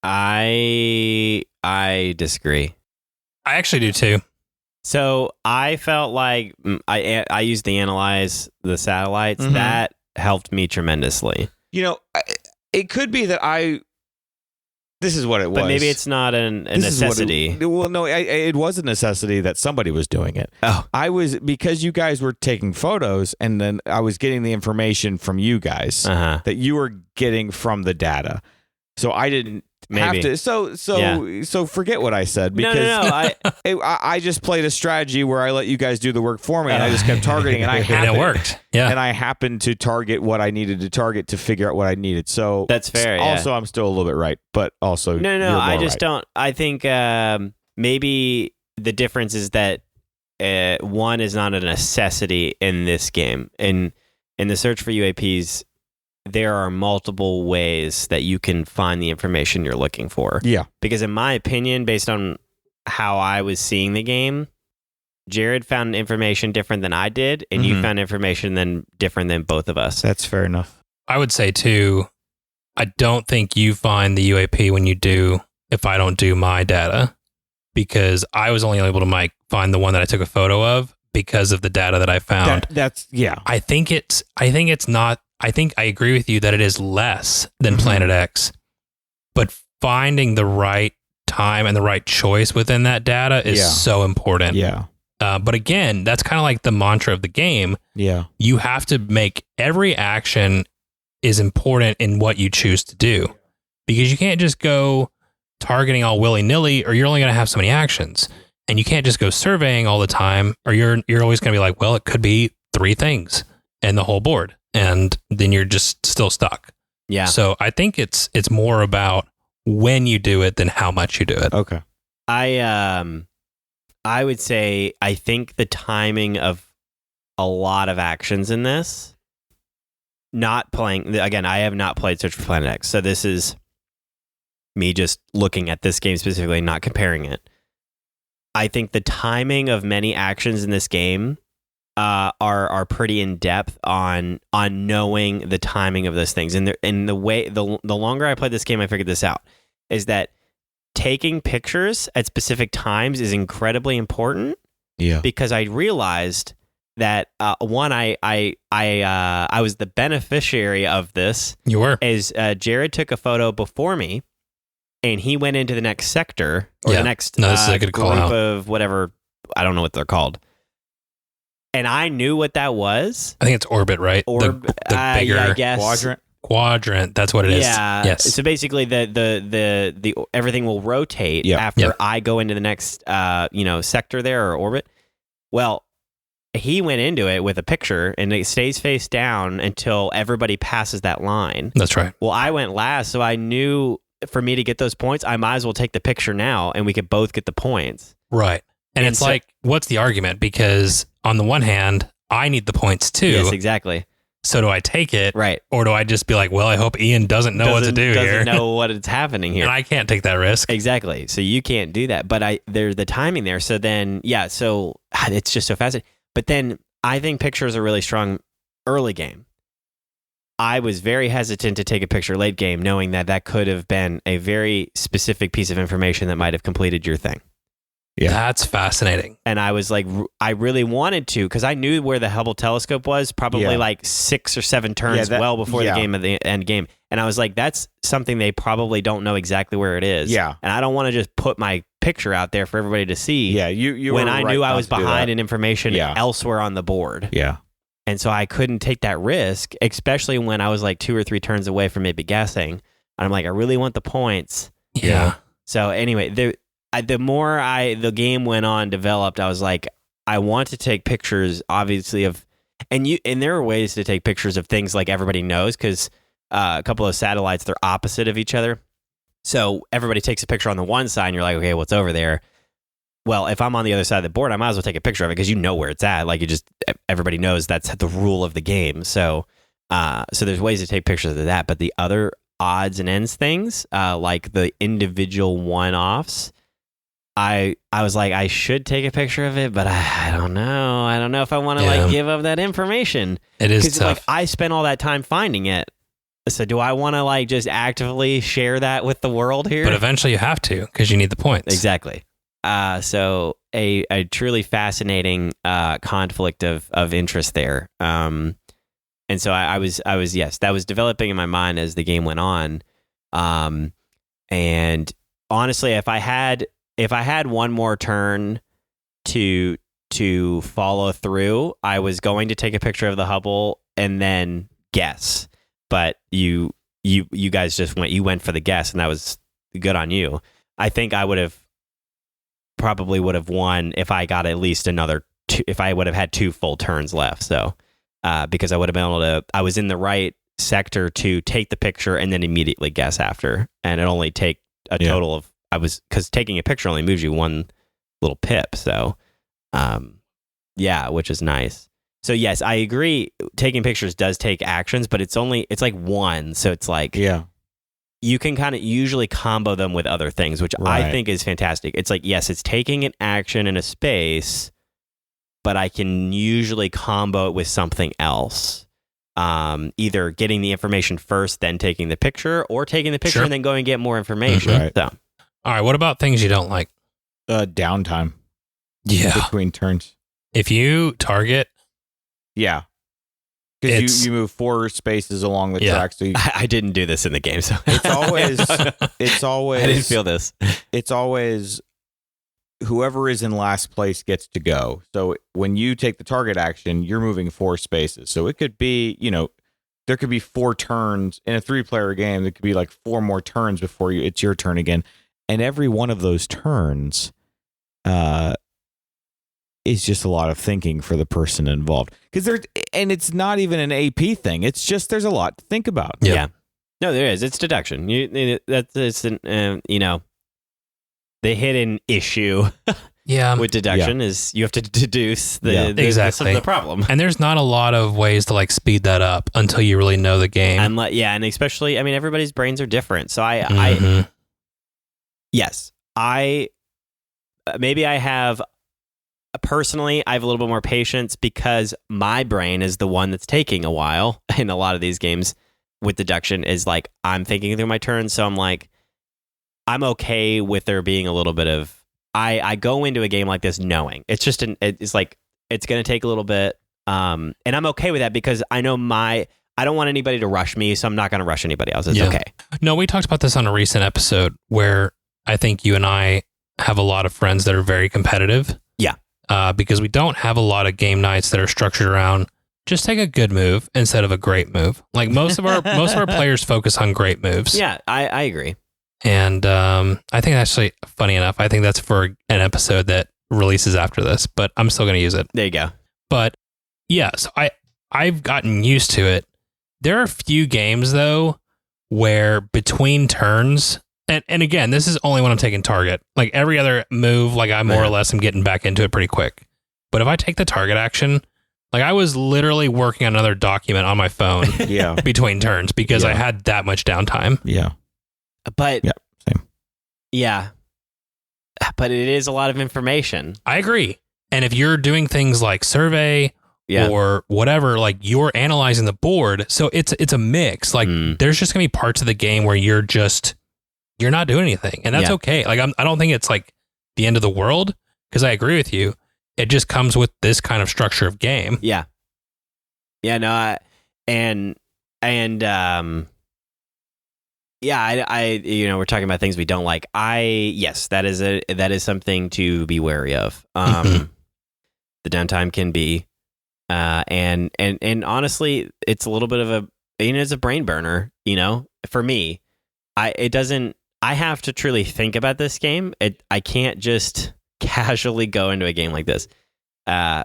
Speaker 2: I disagree.
Speaker 1: I actually do too.
Speaker 2: So I felt like I used to analyze the satellites. Mm-hmm. That helped me tremendously.
Speaker 3: It could be that This is what it was.
Speaker 2: But maybe it's not a necessity.
Speaker 3: It was a necessity that somebody was doing it.
Speaker 2: Oh.
Speaker 3: Because you guys were taking photos, and then I was getting the information from you guys that you were getting from the data. So I didn't have to. So forget what I said, because
Speaker 2: no.
Speaker 3: I just played a strategy where I let you guys do the work for me, and I just kept targeting, and
Speaker 1: it worked. Yeah,
Speaker 3: and I happened to target what I needed to target to figure out what I needed. So
Speaker 2: that's fair.
Speaker 3: Also, I'm still a little bit right, but also
Speaker 2: no. I just
Speaker 3: right.
Speaker 2: don't. I think maybe the difference is that one is not a necessity in this game. In the search for UAPs, there are multiple ways that you can find the information you're looking for.
Speaker 3: Yeah.
Speaker 2: Because in my opinion, based on how I was seeing the game, Jared found information different than I did, and you found information different than both of us.
Speaker 3: That's fair enough.
Speaker 1: I would say too, I don't think you find the UAP when you do, if I don't do my data, because I was only able to find the one that I took a photo of because of the data that I found. I think I agree with you that it is less than Planet X, but finding the right time and the right choice within that data is so important.
Speaker 3: Yeah.
Speaker 1: But again, that's kind of like the mantra of the game.
Speaker 3: Yeah.
Speaker 1: You have to make every action is important in what you choose to do, because you can't just go targeting all willy-nilly, or you're only going to have so many actions. And you can't just go surveying all the time, or you're always going to be like, well, it could be 3 things and the whole board. And then you're just still stuck.
Speaker 2: Yeah.
Speaker 1: So I think it's more about when you do it than how much you do it.
Speaker 3: Okay.
Speaker 2: I would say I think the timing of a lot of actions in this, not playing, again, I have not played Search for Planet X, so this is me just looking at this game specifically, not comparing it. I think the timing of many actions in this game are pretty in depth on knowing the timing of those things. And the longer I played this game, I figured this out, is that taking pictures at specific times is incredibly important.
Speaker 3: Yeah.
Speaker 2: Because I realized that one, I was the beneficiary of this.
Speaker 1: You were.
Speaker 2: As Jared took a photo before me, and he went into the next sector or the next
Speaker 1: this is a good call
Speaker 2: group
Speaker 1: out.
Speaker 2: of whatever, I don't know what they're called. And I knew what that was.
Speaker 1: I think it's orbit, right? The bigger
Speaker 2: I guess.
Speaker 1: Quadrant. That's what it is.
Speaker 2: Yeah.
Speaker 1: Yes.
Speaker 2: So basically, the everything will rotate after I go into the next sector there, or orbit. Well, he went into it with a picture, and it stays face down until everybody passes that line.
Speaker 1: That's right.
Speaker 2: Well, I went last, so I knew for me to get those points, I might as well take the picture now, and we could both get the points.
Speaker 1: Right. And it's like, what's the argument? Because on the one hand, I need the points too.
Speaker 2: Yes, exactly.
Speaker 1: So do I take it?
Speaker 2: Right.
Speaker 1: Or do I just be like, well, I hope Ian doesn't know what to do here.
Speaker 2: Doesn't know what is happening here.
Speaker 1: And I can't take that risk.
Speaker 2: Exactly. So you can't do that. But there's the timing there. So then, so it's just so fascinating. But then I think pictures are really strong early game. I was very hesitant to take a picture late game, knowing that could have been a very specific piece of information that might have completed your thing.
Speaker 3: Yeah.
Speaker 1: That's fascinating.
Speaker 2: And I was like, I really wanted to, because I knew where the Hubble telescope was, probably like 6 or 7 turns well before the game of the end game. And I was like, that's something they probably don't know exactly where it is.
Speaker 3: Yeah.
Speaker 2: And I don't want to just put my picture out there for everybody to see.
Speaker 3: Yeah. You
Speaker 2: when
Speaker 3: were
Speaker 2: I
Speaker 3: right
Speaker 2: knew I
Speaker 3: not
Speaker 2: was
Speaker 3: to do
Speaker 2: behind
Speaker 3: that.
Speaker 2: in information elsewhere on the board.
Speaker 3: Yeah.
Speaker 2: And so I couldn't take that risk, especially when I was like 2 or 3 turns away from maybe guessing. And I'm like, I really want the points.
Speaker 1: Yeah.
Speaker 2: So anyway, the more the game went on, developed, I was like, I want to take pictures, obviously, and there are ways to take pictures of things like everybody knows, because a couple of satellites, they're opposite of each other. So everybody takes a picture on the one side, and you're like, okay, what's over there? Well, if I'm on the other side of the board, I might as well take a picture of it, because you know where it's at. Like, everybody knows that's the rule of the game. So there's ways to take pictures of that. But the other odds and ends things, like the individual one-offs, I was like, I should take a picture of it, but I don't know. I don't know if I want to give up that information.
Speaker 1: It is tough.
Speaker 2: Like, I spent all that time finding it. So do I want to just actively share that with the world here?
Speaker 1: But eventually you have to, because you need the points.
Speaker 2: Exactly. So a truly fascinating conflict of interest there. And so I was yes, that was developing in my mind as the game went on. And honestly, if I had one more turn to follow through, I was going to take a picture of the Hubble and then guess. But you guys just went for the guess, and that was good on you. I think I would have won if I got at least another two, if I would have had 2 full turns left. So because I would have been able to, I was in the right sector to take the picture and then immediately guess after, and it only take a total of, because taking a picture only moves you 1 little pip. So which is nice. So yes, I agree. Taking pictures does take actions, but it's like 1. So it's like, you can kind of usually combo them with other things, which I think is fantastic. It's like, yes, it's taking an action in a space, but I can usually combo it with something else. Either getting the information first, then taking the picture, or taking the picture and then going and get more information.
Speaker 3: Right.
Speaker 2: So,
Speaker 1: all right, what about things you don't like?
Speaker 3: Downtime.
Speaker 1: Yeah.
Speaker 3: Between turns.
Speaker 1: If you target...
Speaker 3: Yeah. Because you move 4 spaces along the track. So
Speaker 2: I didn't do this in the game, so
Speaker 3: it's always
Speaker 2: I didn't feel this.
Speaker 3: It's always whoever is in last place gets to go. So when you take the target action, you're moving 4 spaces. So it could be, there could be 4 turns in a 3-player game. There could be like 4 more turns before it's your turn again. And every one of those turns is just a lot of thinking for the person involved. And it's not even an AP thing. It's just there's a lot to think about.
Speaker 2: Yeah. No, there is. It's deduction. It's the hidden issue. With deduction is you have to deduce the problem.
Speaker 1: And there's not a lot of ways to like speed that up until you really know the game.
Speaker 2: And especially, everybody's brains are different. So maybe I have. Personally, I have a little bit more patience because my brain is the one that's taking a while in a lot of these games with deduction. Is like I'm thinking through my turns, so I'm like, I'm okay with there being a little bit of. I go into a game like this knowing it's just it's like it's going to take a little bit, and I'm okay with that because I know I don't want anybody to rush me, so I'm not going to rush anybody else. It's okay.
Speaker 1: No, we talked about this on a recent episode where I think you and I have a lot of friends that are very competitive.
Speaker 2: Yeah.
Speaker 1: Because we don't have a lot of game nights that are structured around just take a good move instead of a great move. Like most of our players focus on great moves.
Speaker 2: Yeah, I agree.
Speaker 1: And I think actually, funny enough, I think that's for an episode that releases after this, but I'm still going to use it.
Speaker 2: There you go.
Speaker 1: But yeah, so I've gotten used to it. There are a few games though where between turns. And again, this is only when I'm taking target. Like every other move, like I more or less am getting back into it pretty quick. But if I take the target action, like I was literally working on another document on my phone between turns because I had that much downtime.
Speaker 3: Yeah.
Speaker 2: But
Speaker 3: same.
Speaker 2: Yeah. But it is a lot of information.
Speaker 1: I agree. And if you're doing things like survey or whatever, like you're analyzing the board. So it's a mix. Like there's just gonna be parts of the game where you're not doing anything, and that's okay. Like I don't think it's like the end of the world because I agree with you. It just comes with this kind of structure of game.
Speaker 2: Yeah. Yeah. No. I we're talking about things we don't like. That is something to be wary of. The downtime can be, and honestly, it's a little bit of it's a brain burner. For me, I have to truly think about this game. I can't just casually go into a game like this.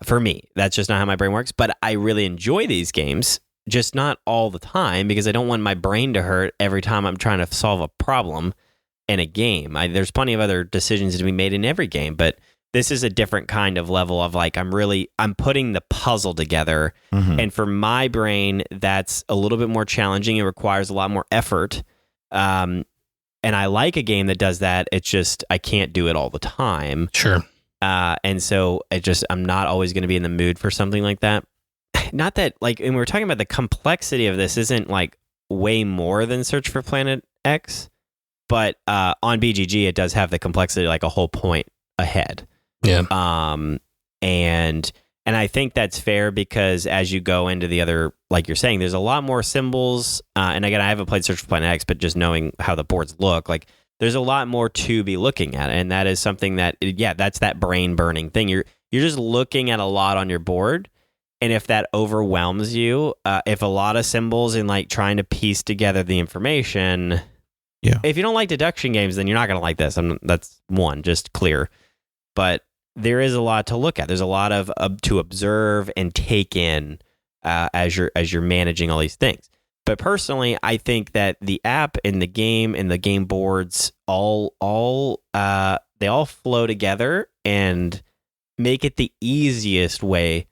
Speaker 2: For me, that's just not how my brain works. But I really enjoy these games, just not all the time because I don't want my brain to hurt every time I'm trying to solve a problem in a game. There's plenty of other decisions to be made in every game, but this is a different kind of level of like I'm putting the puzzle together. And for my brain, that's a little bit more challenging. It requires a lot more effort. And I like a game that does that. It's just, I can't do it all the time.
Speaker 1: Sure.
Speaker 2: And so I'm not always going to be in the mood for something like that. Not that, like, and we were talking about the complexity of this isn't like way more than Search for Planet X, but on BGG, it does have the complexity like a whole point ahead.
Speaker 1: Yeah.
Speaker 2: And I think that's fair because as you go into the other, like you're saying, there's a lot more symbols. And again, I haven't played Search for Planet X, but just knowing how the boards look, like there's a lot more to be looking at, and that is something that that's that brain burning thing. You're just looking at a lot on your board, and if that overwhelms you, if a lot of symbols and like trying to piece together the information, if you don't like deduction games, then you're not going to like this. That's one, just clear. But there is a lot to look at. There's a lot of to observe and take in as you're managing all these things. But personally, I think that the app and the game boards they all flow together and make it the easiest way,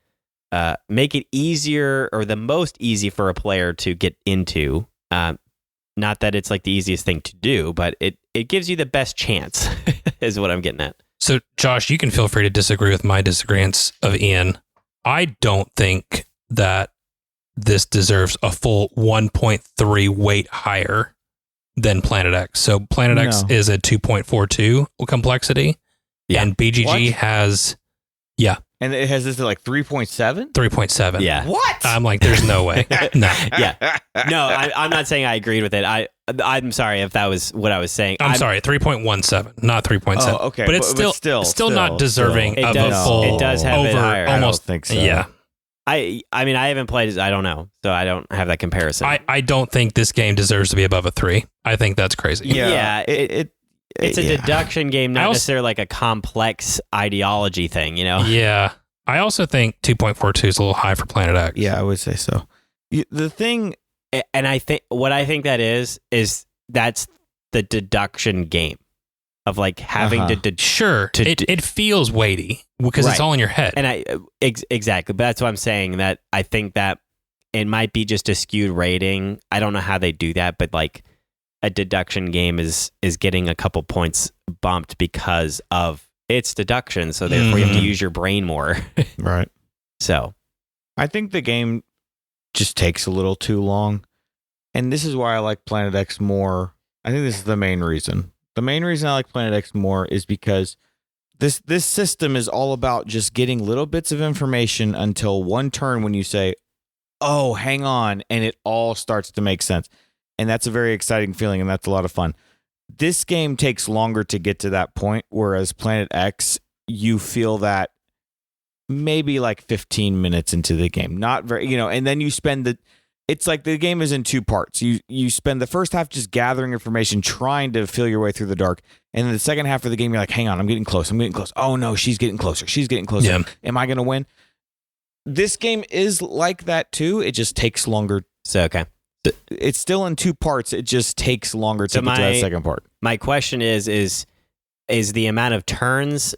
Speaker 2: make it easier or the most easy for a player to get into. Not that it's like the easiest thing to do, but it gives you the best chance is what I'm getting at.
Speaker 1: So, Josh, you can feel free to disagree with my disagreements of Ian. I don't think that this deserves a full 1.3 weight higher than Planet X. So Planet X is a 2.42 complexity, and BGG has,
Speaker 3: and it has this at like 3.7?
Speaker 1: 3.7.
Speaker 2: Yeah.
Speaker 3: What?
Speaker 1: I'm like, there's no way. No.
Speaker 2: Yeah. No, I'm not saying I agreed with it. I'm sorry if that was what I was saying.
Speaker 1: I'm sorry, 3.17, not 3.7.
Speaker 3: Oh, okay.
Speaker 1: But it's still not deserving of a full.
Speaker 2: It does have it higher.
Speaker 1: Almost,
Speaker 3: I don't think so.
Speaker 1: Yeah.
Speaker 2: I mean, I haven't played it. I don't know. So I don't have that comparison.
Speaker 1: I don't think this game deserves to be above a 3. I think that's crazy.
Speaker 2: Yeah. It's a deduction game, not necessarily like a complex ideology thing, you know?
Speaker 1: Yeah. I also think 2.42 is a little high for Planet X.
Speaker 3: Yeah, I would say so. The thing...
Speaker 2: And I think what I think that is that's the deduction game of like having to
Speaker 1: sure. It feels weighty because it's all in your head.
Speaker 2: And exactly. But that's what I'm saying, that I think that it might be just a skewed rating. I don't know how they do that, but like a deduction game is getting a couple points bumped because of its deduction. So therefore you have to use your brain more.
Speaker 3: Right.
Speaker 2: So
Speaker 3: I think the game just takes a little too long. And this is why I like Planet X more. I think this is the main reason. The main reason I like Planet X more is because this system is all about just getting little bits of information until one turn when you say, oh, hang on, and it all starts to make sense. And that's a very exciting feeling, and that's a lot of fun. This game takes longer to get to that point, whereas Planet X, you feel that maybe like 15 minutes into the game. Not very, and then you spend it's like the game is in two parts. You spend the first half just gathering information, trying to feel your way through the dark. And then the second half of the game, you're like, hang on, I'm getting close. Oh no, she's getting closer. Yeah. Am I going to win? This game is like that too. It just takes longer.
Speaker 2: So, okay.
Speaker 3: It's still in two parts. It just takes longer to get to that second part.
Speaker 2: My question is the amount of turns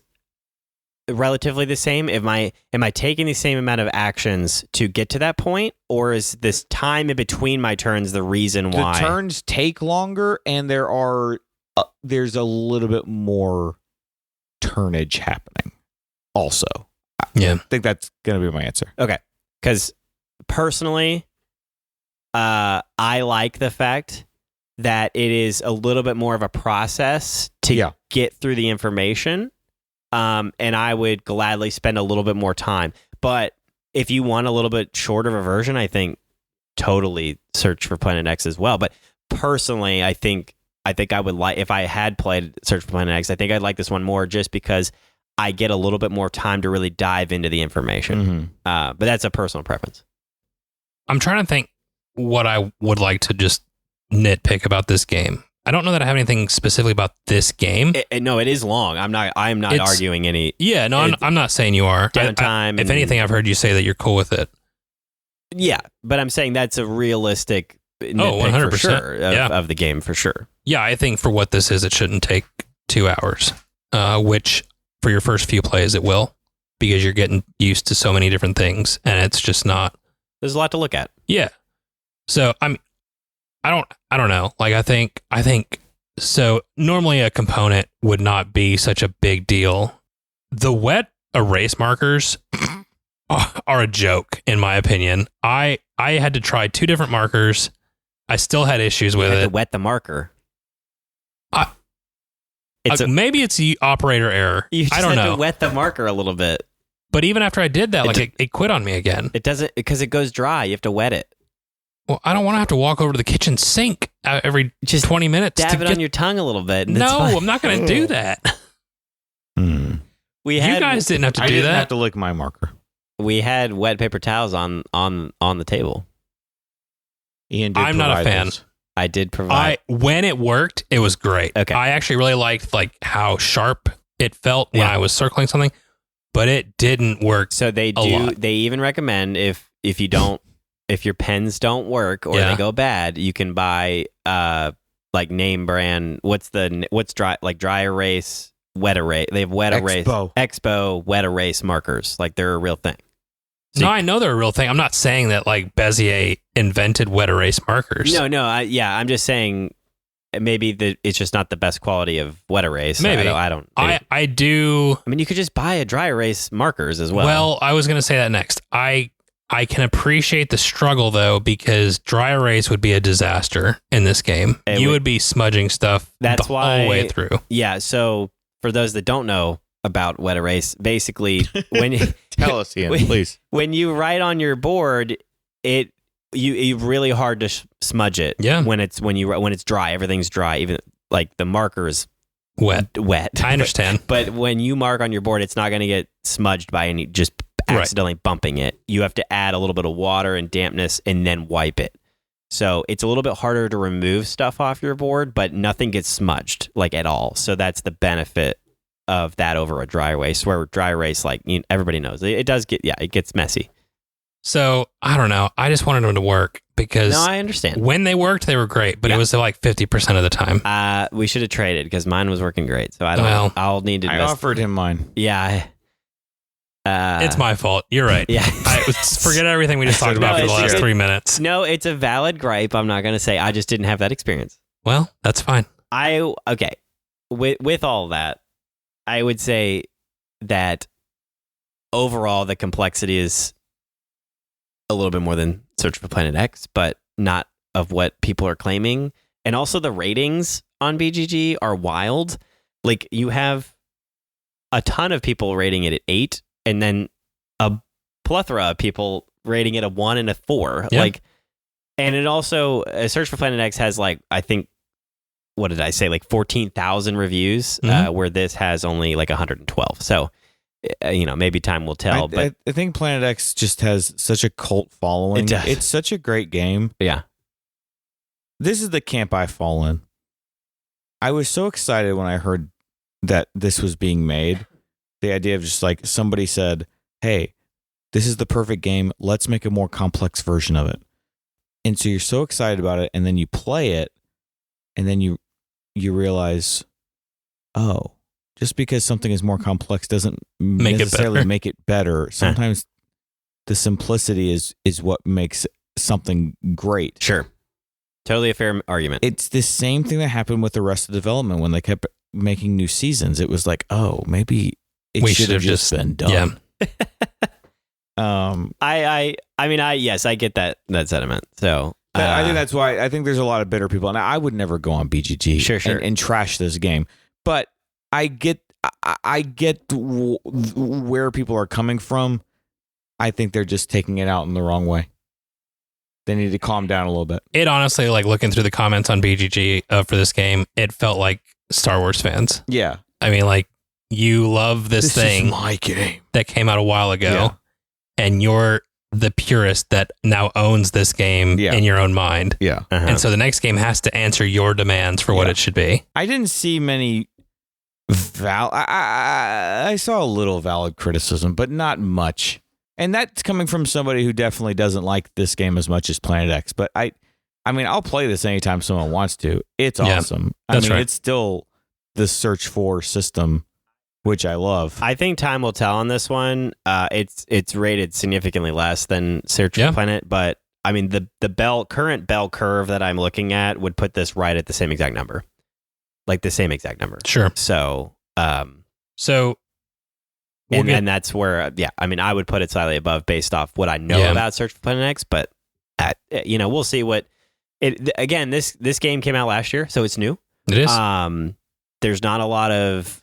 Speaker 2: relatively the same? Am I taking the same amount of actions to get to that point, or is this time in between my turns the reason why?
Speaker 3: The turns take longer, and there's a little bit more turnage happening also.
Speaker 1: Yeah.
Speaker 3: I think that's going to be my answer.
Speaker 2: Okay. Because personally, I like the fact that it is a little bit more of a process to get through the information. And I would gladly spend a little bit more time. But if you want a little bit shorter of a version, I think totally search for Planet X as well. But personally, I think I would like, if I had played Search for Planet X, I think I'd like this one more just because I get a little bit more time to really dive into the information. But that's a personal preference.
Speaker 1: I'm trying to think what I would like to just nitpick about this game. I don't know that I have anything specifically about this game.
Speaker 2: No, it is long. I'm not arguing any.
Speaker 1: Yeah, no, I'm not saying you are.
Speaker 2: Downtime.
Speaker 1: If anything, I've heard you say that you're cool with it.
Speaker 2: Yeah, but I'm saying that's a realistic nitpick
Speaker 1: 100%.
Speaker 2: for sure of the game for sure.
Speaker 1: Yeah, I think for what this is, it shouldn't take 2 hours, which for your first few plays, it will, because you're getting used to so many different things, and it's just not.
Speaker 2: There's a lot to look at.
Speaker 1: Yeah. So I don't know. Like I think so normally a component would not be such a big deal. The wet erase markers are a joke in my opinion. I had to try 2 different markers. I still had issues with it.
Speaker 2: To wet the marker.
Speaker 1: Maybe it's the operator error.
Speaker 2: You just
Speaker 1: I don't
Speaker 2: had
Speaker 1: know.
Speaker 2: to wet the marker a little bit.
Speaker 1: But even after I did that, it quit on me again.
Speaker 2: It doesn't, because it goes dry. You have to wet it.
Speaker 1: Well, I don't want to have to walk over to the kitchen sink every
Speaker 2: Just
Speaker 1: 20 minutes.
Speaker 2: Dab it on your tongue a little bit. And
Speaker 1: No,
Speaker 2: it's fine.
Speaker 1: I'm not going to do that.
Speaker 2: We
Speaker 1: You
Speaker 2: had,
Speaker 1: guys didn't have to
Speaker 3: I
Speaker 1: do
Speaker 3: didn't
Speaker 1: that.
Speaker 3: have to lick my marker.
Speaker 2: We had wet paper towels on the table.
Speaker 3: Ian did
Speaker 1: I'm not a
Speaker 3: provide
Speaker 1: fan.
Speaker 3: those.
Speaker 2: I did provide.
Speaker 1: When it worked, it was great.
Speaker 2: Okay.
Speaker 1: I actually really liked like how sharp it felt when
Speaker 2: Yeah.
Speaker 1: I was circling something, but it didn't work.
Speaker 2: So they
Speaker 1: a lot.
Speaker 2: They even recommend if your pens don't work or
Speaker 1: Yeah.
Speaker 2: they go bad, you can buy like name brand. What's dry erase, wet erase. They have wet erase, Expo wet erase markers. Like they're a real thing.
Speaker 1: No, I know they're a real thing. I'm not saying that like Bezier invented wet erase markers.
Speaker 2: No. I'm just saying maybe it's just not the best quality of wet erase.
Speaker 1: Maybe.
Speaker 2: I don't.
Speaker 1: I do.
Speaker 2: I mean, you could just buy a dry erase markers as well.
Speaker 1: Well, I was going to say that next. I can appreciate the struggle though, because dry erase would be a disaster in this game. You would be smudging stuff
Speaker 2: That's
Speaker 1: all the
Speaker 2: why-
Speaker 1: way through.
Speaker 2: yeah. So for those that don't know about wet erase, basically when
Speaker 3: Tell us, Ian,
Speaker 2: Wait.
Speaker 3: please.
Speaker 2: when you write on your board, you really hard to smudge it.
Speaker 1: Yeah.
Speaker 2: When it's dry, everything's dry. Even like the marker is
Speaker 1: Wet.
Speaker 2: wet.
Speaker 1: I understand.
Speaker 2: But when you mark on your board, it's not going to get smudged by any just accidentally bumping it. You have to add a little bit of water and dampness and then wipe it. So it's a little bit harder to remove stuff off your board, but nothing gets smudged like at all. So that's the benefit of that over a dry erase, where dry erase, like everybody knows, it does get, it gets messy.
Speaker 1: So I don't know. I just wanted them to work because
Speaker 2: No, I understand.
Speaker 1: when they worked, they were great, but
Speaker 2: Yeah.
Speaker 1: it was like 50% of the time.
Speaker 2: We should have traded because mine was working great. So I don't.
Speaker 1: Well,
Speaker 2: I'll need to.
Speaker 3: I offered him mine.
Speaker 2: Yeah.
Speaker 1: It's my fault. You're right.
Speaker 2: Yeah.
Speaker 1: Forget everything we just talked about for the last 3 minutes.
Speaker 2: No, it's a valid gripe. I'm not going to say I just didn't have that experience.
Speaker 1: Well, that's fine.
Speaker 2: Okay. With all that, I would say that overall the complexity is a little bit more than Search for Planet X, but not of what people are claiming. And also the ratings on BGG are wild. Like you have a ton of people rating it at 8, and then a plethora of people rating it a 1 and a 4.
Speaker 1: Yeah.
Speaker 2: Like, and it also Search for Planet X has like, I think, what did I say? Like 14,000 reviews, where this has only like 112. So, maybe time will tell. But
Speaker 3: I think Planet X just has such a cult following.
Speaker 2: It does.
Speaker 3: It's such a great game.
Speaker 2: yeah,
Speaker 3: This is the camp I fall in. I was so excited when I heard that this was being made. The idea of just like somebody said, hey, this is the perfect game. Let's make a more complex version of it. And so you're so excited about it, and then you play it, and then you realize, oh, just because something is more complex doesn't
Speaker 1: Make it
Speaker 3: necessarily
Speaker 1: better.
Speaker 3: make it better. Sometimes the simplicity is what makes something great.
Speaker 2: sure. Totally a fair argument.
Speaker 3: It's the same thing that happened with the rest of development when they kept making new seasons. It was like, oh, maybe
Speaker 1: We
Speaker 3: should have just been done.
Speaker 2: Yes, I get that sentiment. So
Speaker 3: I think that's why I think there's a lot of bitter people, and I would never go on BGG
Speaker 2: Sure.
Speaker 3: and trash this game. But I get where people are coming from. I think they're just taking it out in the wrong way. They need to calm down a little bit.
Speaker 1: It honestly, like looking through the comments on BGG for this game, it felt like Star Wars fans.
Speaker 3: Yeah,
Speaker 1: I mean, like you love this thing
Speaker 3: is my game
Speaker 1: that came out a while ago,
Speaker 3: Yeah.
Speaker 1: and you're the purist that now owns this game
Speaker 3: Yeah.
Speaker 1: in your own mind.
Speaker 3: Yeah,
Speaker 1: And so the next game has to answer your demands for what
Speaker 3: Yeah.
Speaker 1: it should be.
Speaker 3: I didn't see many. I saw a little valid criticism, but not much. And that's coming from somebody who definitely doesn't like this game as much as Planet X. But I mean, I'll play this anytime someone wants to. It's
Speaker 1: Yeah,
Speaker 3: awesome.
Speaker 1: that's right.
Speaker 3: It's still the search for system, which I love.
Speaker 2: I think time will tell on this one. It's rated significantly less than Search
Speaker 1: Yeah.
Speaker 2: for Planet, but I mean the current bell curve that I'm looking at would put this right at the same exact number, like the same exact number.
Speaker 1: Sure.
Speaker 2: So,
Speaker 1: So we'll get-
Speaker 2: and that's where, I mean, I would put it slightly above based off what I know
Speaker 1: Yeah.
Speaker 2: about Search for Planet X, but we'll see what it. Again, this game came out last year, so it's new.
Speaker 1: it is.
Speaker 2: There's not a lot of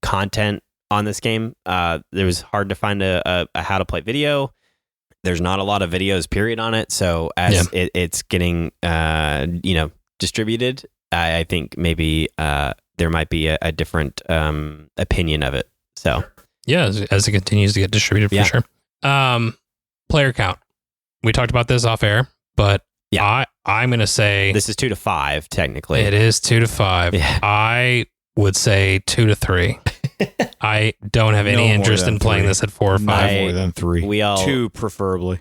Speaker 2: content on this game. It was hard to find a how to play video. There's not a lot of videos, period, on it. So as it's getting, distributed, I think maybe there might be a different opinion of it. So
Speaker 1: yeah, as it continues to get distributed, for sure. Player count. We talked about this off air, but I'm going to say
Speaker 2: this is 2 to 5, technically.
Speaker 1: It is 2 to 5.
Speaker 2: Yeah.
Speaker 1: I would say 2 to 3. I don't have any interest in playing this at 4 or 5.
Speaker 3: Not more than 3.
Speaker 2: We all
Speaker 3: 2 preferably.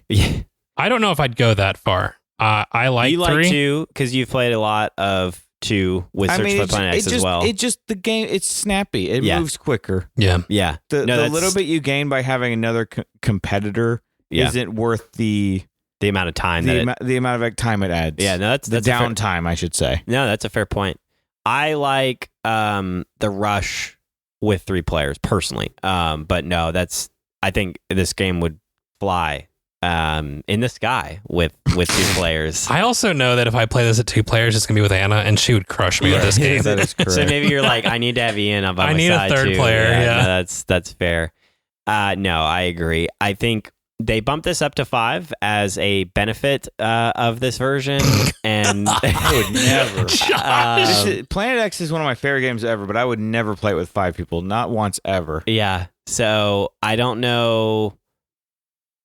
Speaker 1: I don't know if I'd go that far. I like
Speaker 2: you
Speaker 1: 3.
Speaker 2: Like 2 because you've played a lot of 2 with Search for Planet X as well.
Speaker 3: The game, it's snappy. It moves quicker.
Speaker 1: Yeah.
Speaker 2: Yeah.
Speaker 3: The little bit you gain by having another competitor isn't worth the
Speaker 2: amount of time
Speaker 3: the amount of time it adds.
Speaker 2: Yeah, no, that's
Speaker 3: the downtime, I should say.
Speaker 2: No, that's a fair point. I like the rush with 3 players personally. But no, I think this game would fly in the sky with 2 players.
Speaker 1: I also know that if I play this at 2 players, it's gonna be with Anna, and she would crush me with this game.
Speaker 3: That is correct.
Speaker 2: So maybe you're like, I need to have Ian on by my side.
Speaker 1: I need a third
Speaker 2: too.
Speaker 1: player. Yeah.
Speaker 2: No, that's fair. No, I agree. I think they bumped this up to 5 as a benefit of this version, and
Speaker 3: I would never.
Speaker 1: Josh.
Speaker 3: Planet X is one of my favorite games ever, but I would never play it with 5 people, not once ever.
Speaker 2: Yeah. So I don't know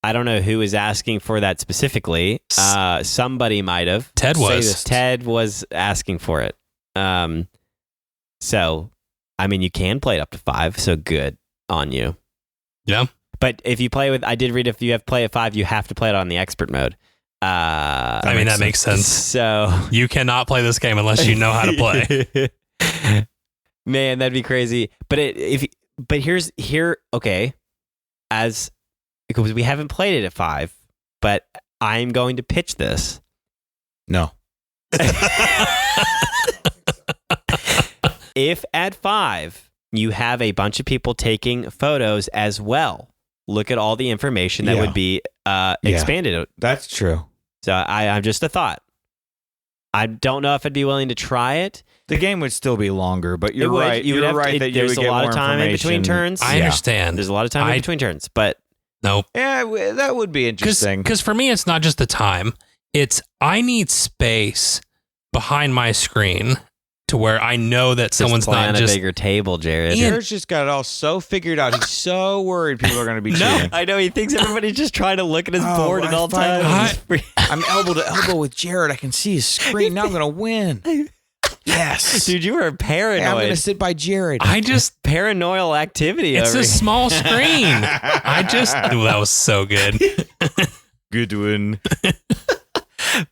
Speaker 2: who is asking for that specifically. Somebody might have.
Speaker 1: Ted was.
Speaker 2: Ted was asking for it. So, I mean, you can play it up to 5. So good on you.
Speaker 1: Yeah.
Speaker 2: But if you play with, I did read if you have play at 5, you have to play it on the expert mode.
Speaker 1: I mean, that makes sense.
Speaker 2: So
Speaker 1: you cannot play this game unless you know how to play.
Speaker 2: Man, that'd be crazy. But okay, because we haven't played it at 5, but I'm going to pitch this.
Speaker 3: No.
Speaker 2: If at 5 you have a bunch of people taking photos as well, look at all the information that would be expanded.
Speaker 3: That's true.
Speaker 2: So I'm just a thought. I don't know if I'd be willing to try it.
Speaker 3: The game would still be longer, but you're right. You're right that
Speaker 2: there's a lot of time in between turns.
Speaker 1: I understand.
Speaker 2: There's a lot of time in between turns, but
Speaker 1: nope.
Speaker 3: Yeah, that would be interesting.
Speaker 1: Because for me, it's not just the time. It's I need space behind my screen to where I know that someone's not just
Speaker 2: a bigger table, Jared.
Speaker 3: Jared's just got it all so figured out. He's so worried people are going to be cheating.
Speaker 2: I know he thinks everybody's just trying to look at his board at all times.
Speaker 3: I'm elbow to elbow with Jared. I can see his screen. Now I'm going to win. Yes,
Speaker 2: dude, you were paranoid.
Speaker 3: I'm going to sit by Jared.
Speaker 1: I just
Speaker 2: paranoid activity.
Speaker 1: It's a small screen. That was so good.
Speaker 3: Good one.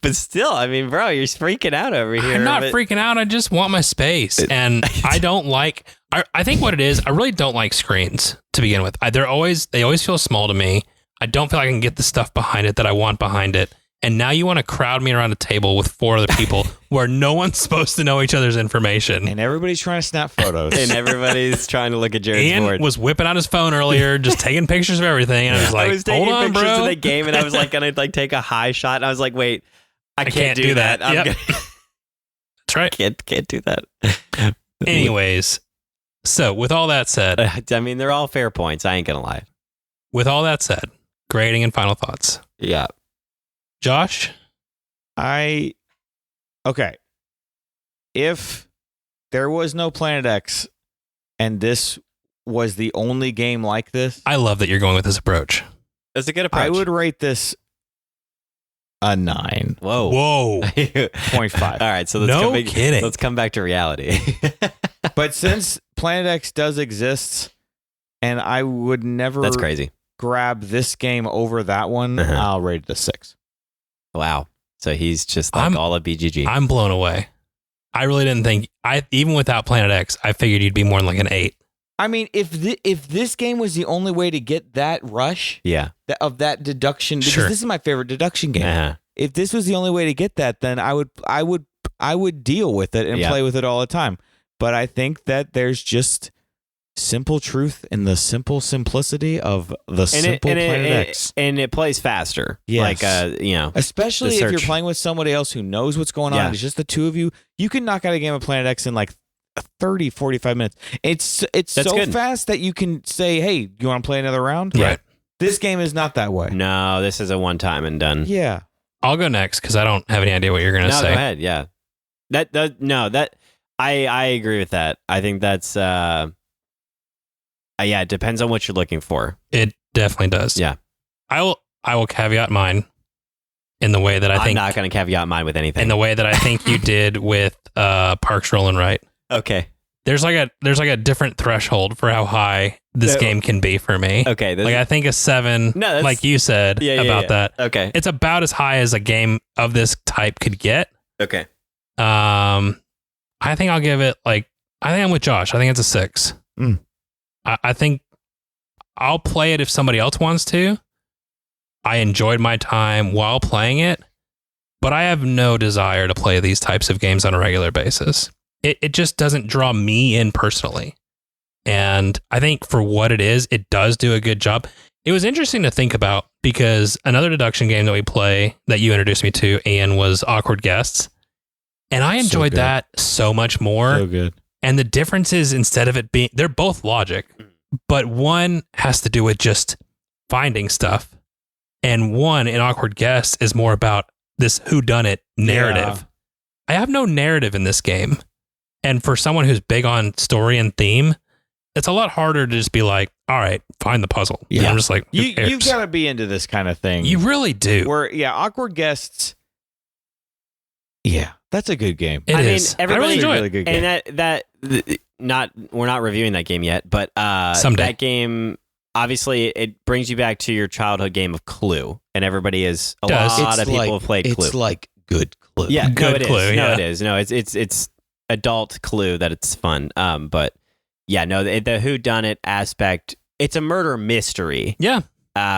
Speaker 2: But still, I mean, bro, you're freaking out over here.
Speaker 1: I'm not freaking out. I just want my space. And I don't like, I think what it is, I really don't like screens to begin with. They always feel small to me. I don't feel like I can get the stuff behind it that I want behind it. And now you want to crowd me around a table with 4 other people where no one's supposed to know each other's information.
Speaker 3: And everybody's trying to snap photos.
Speaker 2: And everybody's trying to look at Jared's
Speaker 1: Ian
Speaker 2: board.
Speaker 1: was whipping out his phone earlier, just taking pictures of everything. And I was like, hold on,
Speaker 2: pictures
Speaker 1: bro.
Speaker 2: of the game, and I was like, gonna like take a high shot. And I was like, wait, I can't do that.
Speaker 1: Yep. That's right.
Speaker 2: Can't do that.
Speaker 1: Anyways, so with all that said,
Speaker 2: I mean, they're all fair points. I ain't gonna lie.
Speaker 1: With all that said, grading and final thoughts.
Speaker 2: Yeah.
Speaker 1: Josh?
Speaker 3: Okay. If there was no Planet X and this was the only game like this,
Speaker 1: I love that you're going with this approach.
Speaker 2: That's a good approach.
Speaker 3: I would rate this a 9.
Speaker 1: Whoa.
Speaker 3: 0.5.
Speaker 2: All right, so
Speaker 1: kidding.
Speaker 2: Let's come back to reality.
Speaker 3: But since Planet X does exist, and I would never
Speaker 2: That's crazy.
Speaker 3: grab this game over that one, I'll rate it a 6.
Speaker 2: Wow. So he's just like all of BGG.
Speaker 1: I'm blown away. I really didn't think, even without Planet X, I figured you'd be more than like an 8.
Speaker 3: I mean, if this game was the only way to get that rush of that deduction, because this is my favorite deduction game. If this was the only way to get that, then I would deal with it and play with it all the time. But I think that there's just simple truth in the simple simplicity of the simple Planet X.
Speaker 2: And it plays faster.
Speaker 3: Yes.
Speaker 2: Like,
Speaker 3: especially if you're playing with somebody else who knows what's going on. It's just the two of you. You can knock out a game of Planet X in like 30, 45 minutes. It's so
Speaker 2: good.
Speaker 3: fast that you can say, hey, you want to play another round?
Speaker 1: Right.
Speaker 3: This game is not that way.
Speaker 2: No, this is a one time and done.
Speaker 3: Yeah.
Speaker 1: I'll go next because I don't have any idea what you're going to
Speaker 2: No,
Speaker 1: say.
Speaker 2: go ahead. Yeah. I agree with that. I think that's yeah, it depends on what you're looking for.
Speaker 1: It definitely does.
Speaker 2: Yeah.
Speaker 1: I will caveat mine in the way that I think
Speaker 2: I'm not going to caveat mine with anything.
Speaker 1: in the way that I think you did with Parks Rolling Right.
Speaker 2: Okay.
Speaker 1: There's like a different threshold for how high this game can be for me.
Speaker 2: Okay.
Speaker 1: Like I think a 7,
Speaker 2: No, that's-
Speaker 1: like you said about that.
Speaker 2: Okay.
Speaker 1: It's about as high as a game of this type could get.
Speaker 2: Okay.
Speaker 1: I think I'll give it I think I'm with Josh. I think it's a 6.
Speaker 3: Mm.
Speaker 1: I think I'll play it if somebody else wants to. I enjoyed my time while playing it, but I have no desire to play these types of games on a regular basis. It just doesn't draw me in personally. And I think for what it is, it does do a good job. It was interesting to think about because another deduction game that we play that you introduced me to, Ian, was Awkward Guests. And I enjoyed
Speaker 3: good.
Speaker 1: that so much more.
Speaker 3: So good.
Speaker 1: And the difference is instead of it being, they're both logic, but one has to do with just finding stuff. And one in Awkward Guests is more about this whodunit narrative.
Speaker 3: Yeah.
Speaker 1: I have no narrative in this game. And for someone who's big on story and theme, it's a lot harder to just be like, all right, find the puzzle.
Speaker 3: Yeah.
Speaker 1: I'm just like, who
Speaker 3: You
Speaker 1: cares?
Speaker 3: got to be into this kind of thing.
Speaker 1: You really do.
Speaker 3: Awkward Guests. Yeah, that's a good game.
Speaker 1: It
Speaker 2: I
Speaker 1: is.
Speaker 2: mean,
Speaker 1: I really enjoy
Speaker 3: really
Speaker 1: it.
Speaker 3: good game.
Speaker 2: And we're not reviewing that game yet, but
Speaker 1: Someday.
Speaker 2: that game, obviously, it brings you back to your childhood game of Clue, and everybody is a
Speaker 1: Does.
Speaker 2: lot of people have played Clue.
Speaker 3: It's like good Clue.
Speaker 2: Yeah,
Speaker 1: Good
Speaker 2: no, it is.
Speaker 1: Clue,
Speaker 2: No,
Speaker 1: yeah.
Speaker 2: it is. No, it's adult Clue that it's fun. But yeah, no, the whodunit aspect, it's a murder mystery,
Speaker 1: Yeah.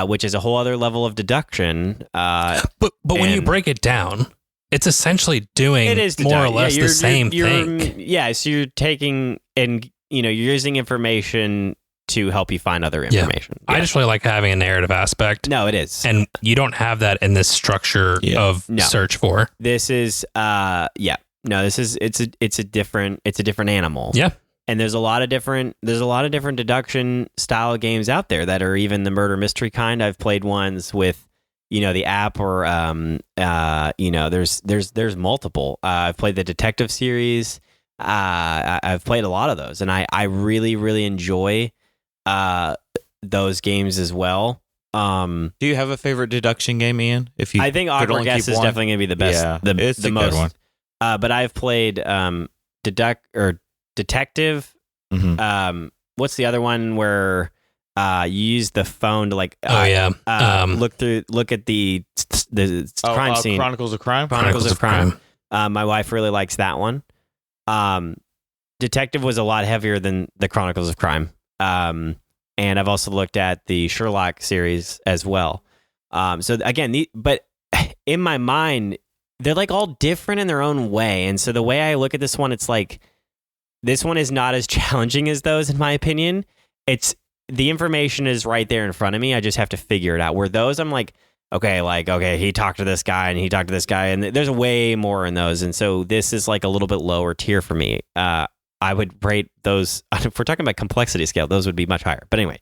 Speaker 2: which is a whole other level of deduction.
Speaker 1: But when you
Speaker 2: And-
Speaker 1: break it down, it's essentially doing
Speaker 2: It is
Speaker 1: more or
Speaker 2: deduct-
Speaker 1: less
Speaker 2: yeah,
Speaker 1: the same thing.
Speaker 2: Yeah, so you're taking and you're using information to help you find other
Speaker 1: Yeah.
Speaker 2: information.
Speaker 1: I
Speaker 2: Yeah.
Speaker 1: just really like having a narrative aspect.
Speaker 2: No, it is.
Speaker 1: And you don't have that in this structure
Speaker 3: Yeah.
Speaker 1: of
Speaker 2: No.
Speaker 1: search for.
Speaker 2: This is yeah. No, this is it's a different animal.
Speaker 1: Yeah.
Speaker 2: And there's a lot of different deduction style games out there that are even the murder mystery kind. I've played ones with the app or there's multiple. I've played the detective series. I've played a lot of those, and I really really enjoy those games as well.
Speaker 3: Do you have a favorite deduction game, Ian? If you,
Speaker 2: I think
Speaker 3: could
Speaker 2: Awkward
Speaker 3: only
Speaker 2: Guess
Speaker 3: keep
Speaker 2: is
Speaker 3: one?
Speaker 2: definitely going to be the best.
Speaker 3: Yeah,
Speaker 2: the
Speaker 3: it's
Speaker 2: the
Speaker 3: a
Speaker 2: most.
Speaker 3: good one.
Speaker 2: But I've played Detective.
Speaker 3: Mhm.
Speaker 2: What's the other one where you use the phone to look at the crime scene.
Speaker 3: Chronicles of Crime.
Speaker 2: Chronicles of Crime. My wife really likes that one. Detective was a lot heavier than the Chronicles of Crime. And I've also looked at the Sherlock series as well. So again, but in my mind, they're like all different in their own way. And so the way I look at this one, it's like, this one is not as challenging as those, in my opinion. It's the information is right there in front of me. I just have to figure it out. Where those, I'm like, okay, he talked to this guy and he talked to this guy, and there's way more in those. And so this is like a little bit lower tier for me. I would rate those, if we're talking about complexity scale, those would be much higher. But anyway,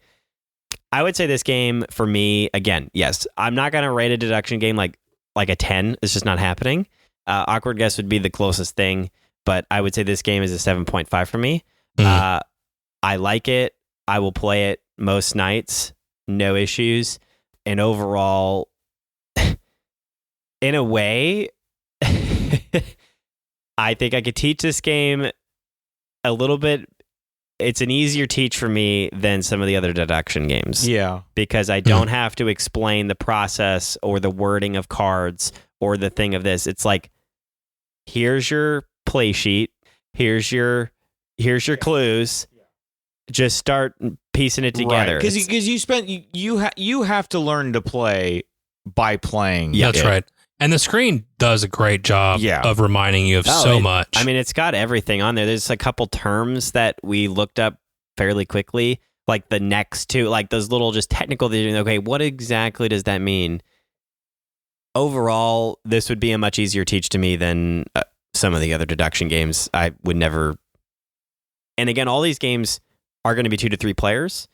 Speaker 2: I would say this game for me, again, yes, I'm not going to rate a deduction game like a 10. It's just not happening. Awkward Guess would be the closest thing, but I would say this game is a 7.5 for me. I like it. I will play it most nights, no issues. And overall, in a way, I think I could teach this game a little bit. It's an easier teach for me than some of the other deduction games.
Speaker 3: Yeah.
Speaker 2: Because I don't have to explain the process or the wording of cards or the thing of this. It's like, here's your play sheet. Here's your clues. Just start piecing it together.
Speaker 3: Because you have to learn to play by playing.
Speaker 1: Yeah, that's right. And the screen does a great job of reminding you of so much.
Speaker 2: I mean, it's got everything on there. There's a couple terms that we looked up fairly quickly, like the next two, like those little just technical things. Okay, what exactly does that mean? Overall, this would be a much easier teach to me than some of the other deduction games. I would never. And again, all these games are going to be 2 to 3 players.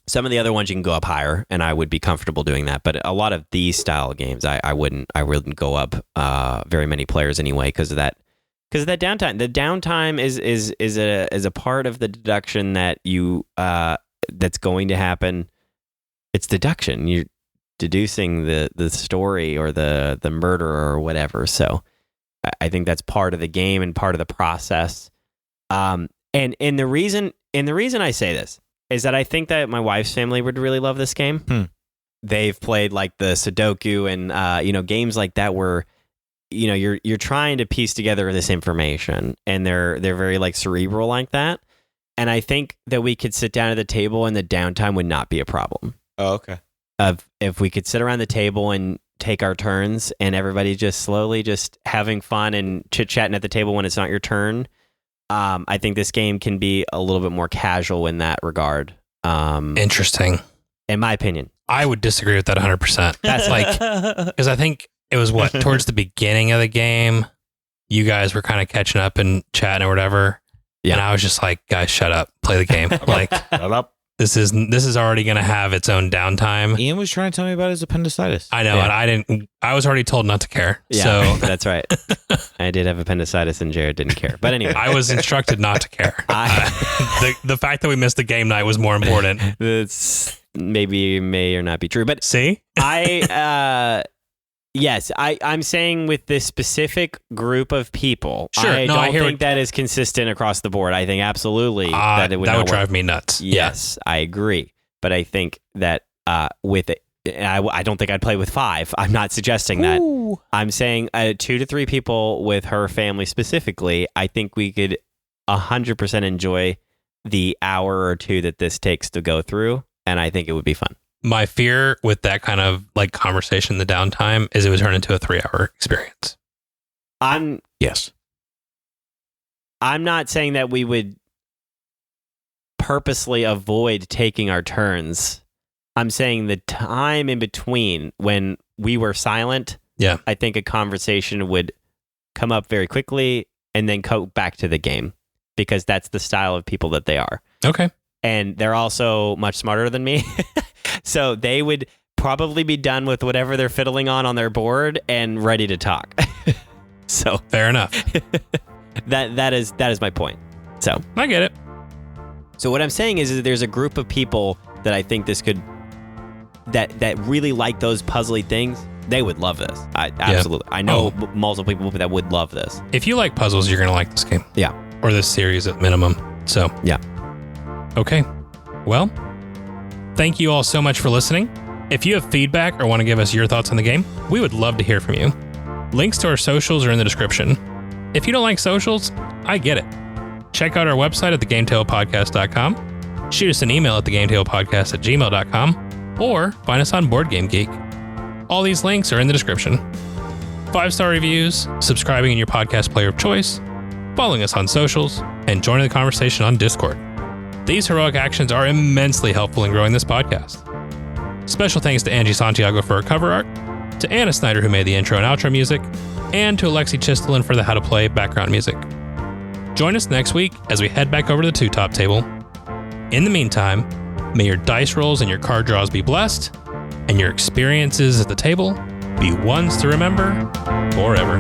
Speaker 2: Some of the other ones you can go up higher, and I would be comfortable doing that. But a lot of these style games, I wouldn't go up very many players anyway because of that. Because of that downtime. The downtime is a part of the deduction that that's going to happen. It's deduction. You're deducing the story or the murderer or whatever. So I think that's part of the game and part of the process. And the reason I say this is that I think that my wife's family would really love this game. They've played like the Sudoku and games like that where you're trying to piece together this information, and they're very like cerebral like that. And I think that we could sit down at the table and the downtime would not be a problem.
Speaker 3: Oh, okay.
Speaker 2: If we could sit around the table and take our turns and everybody just slowly just having fun and chit-chatting at the table when it's not your turn. I think this game can be a little bit more casual in that regard.
Speaker 1: Interesting.
Speaker 2: In my opinion.
Speaker 1: I would disagree with that 100%. That's like, because I think it was towards the beginning of the game, you guys were kind of catching up and chatting or whatever. Yeah. And I was just like, guys, shut up, play the game. Like,
Speaker 3: Shut up.
Speaker 1: This is already going to have its own downtime.
Speaker 3: Ian was trying to tell me about his appendicitis.
Speaker 1: I know, and I was already told not to care.
Speaker 2: Yeah,
Speaker 1: so
Speaker 2: that's right. I did have appendicitis, and Jared didn't care. But anyway,
Speaker 1: I was instructed not to care. The fact that we missed the game night was more important.
Speaker 2: It's may or not be true, but
Speaker 1: see,
Speaker 2: Yes, I'm saying with this specific group of people,
Speaker 1: sure,
Speaker 2: I don't think that is consistent across the board. I think absolutely that it would
Speaker 1: drive me nuts.
Speaker 2: Yes, I agree. But I think that with it, I don't think I'd play with 5. I'm not suggesting that.
Speaker 1: Ooh.
Speaker 2: I'm saying 2 to 3 people with her family specifically, I think we could 100% enjoy the hour or 2 that this takes to go through, and I think it would be fun.
Speaker 1: My fear with that kind of like conversation, the downtime, is it would turn into a 3-hour experience.
Speaker 3: Yes.
Speaker 2: I'm not saying that we would purposely avoid taking our turns. I'm saying the time in between when we were silent, I think a conversation would come up very quickly and then go back to the game because that's the style of people that they are.
Speaker 1: Okay.
Speaker 2: And they're also much smarter than me. So they would probably be done with whatever they're fiddling on their board and ready to talk. So
Speaker 1: fair enough.
Speaker 2: that is my point. So
Speaker 1: I get it.
Speaker 2: So what I'm saying is there's a group of people that I think this could that really like those puzzly things. They would love this. Absolutely. I know multiple people that would love this.
Speaker 1: If you like puzzles, you're going to like this game.
Speaker 2: Yeah.
Speaker 1: Or this series at minimum. So
Speaker 2: yeah.
Speaker 1: Okay. Well, thank you all so much for listening. If you have feedback or want to give us your thoughts on the game, we would love to hear from you. Links to our socials are in the description. If you don't like socials, I get it. Check out our website at thegametablepodcast.com. Shoot us an email at thegametablepodcast@gmail.com or find us on Board Game Geek. All these links are in the description. 5-star reviews, subscribing in your podcast player of choice, following us on socials, and joining the conversation on Discord. These heroic actions are immensely helpful in growing this podcast. Special thanks to Angie Santiago for our cover art, to Anna Snyder who made the intro and outro music, and to Alexi Chistelin for the How to Play background music. Join us next week as we head back over to the two-top table. In the meantime, may your dice rolls and your card draws be blessed, and your experiences at the table be ones to remember forever.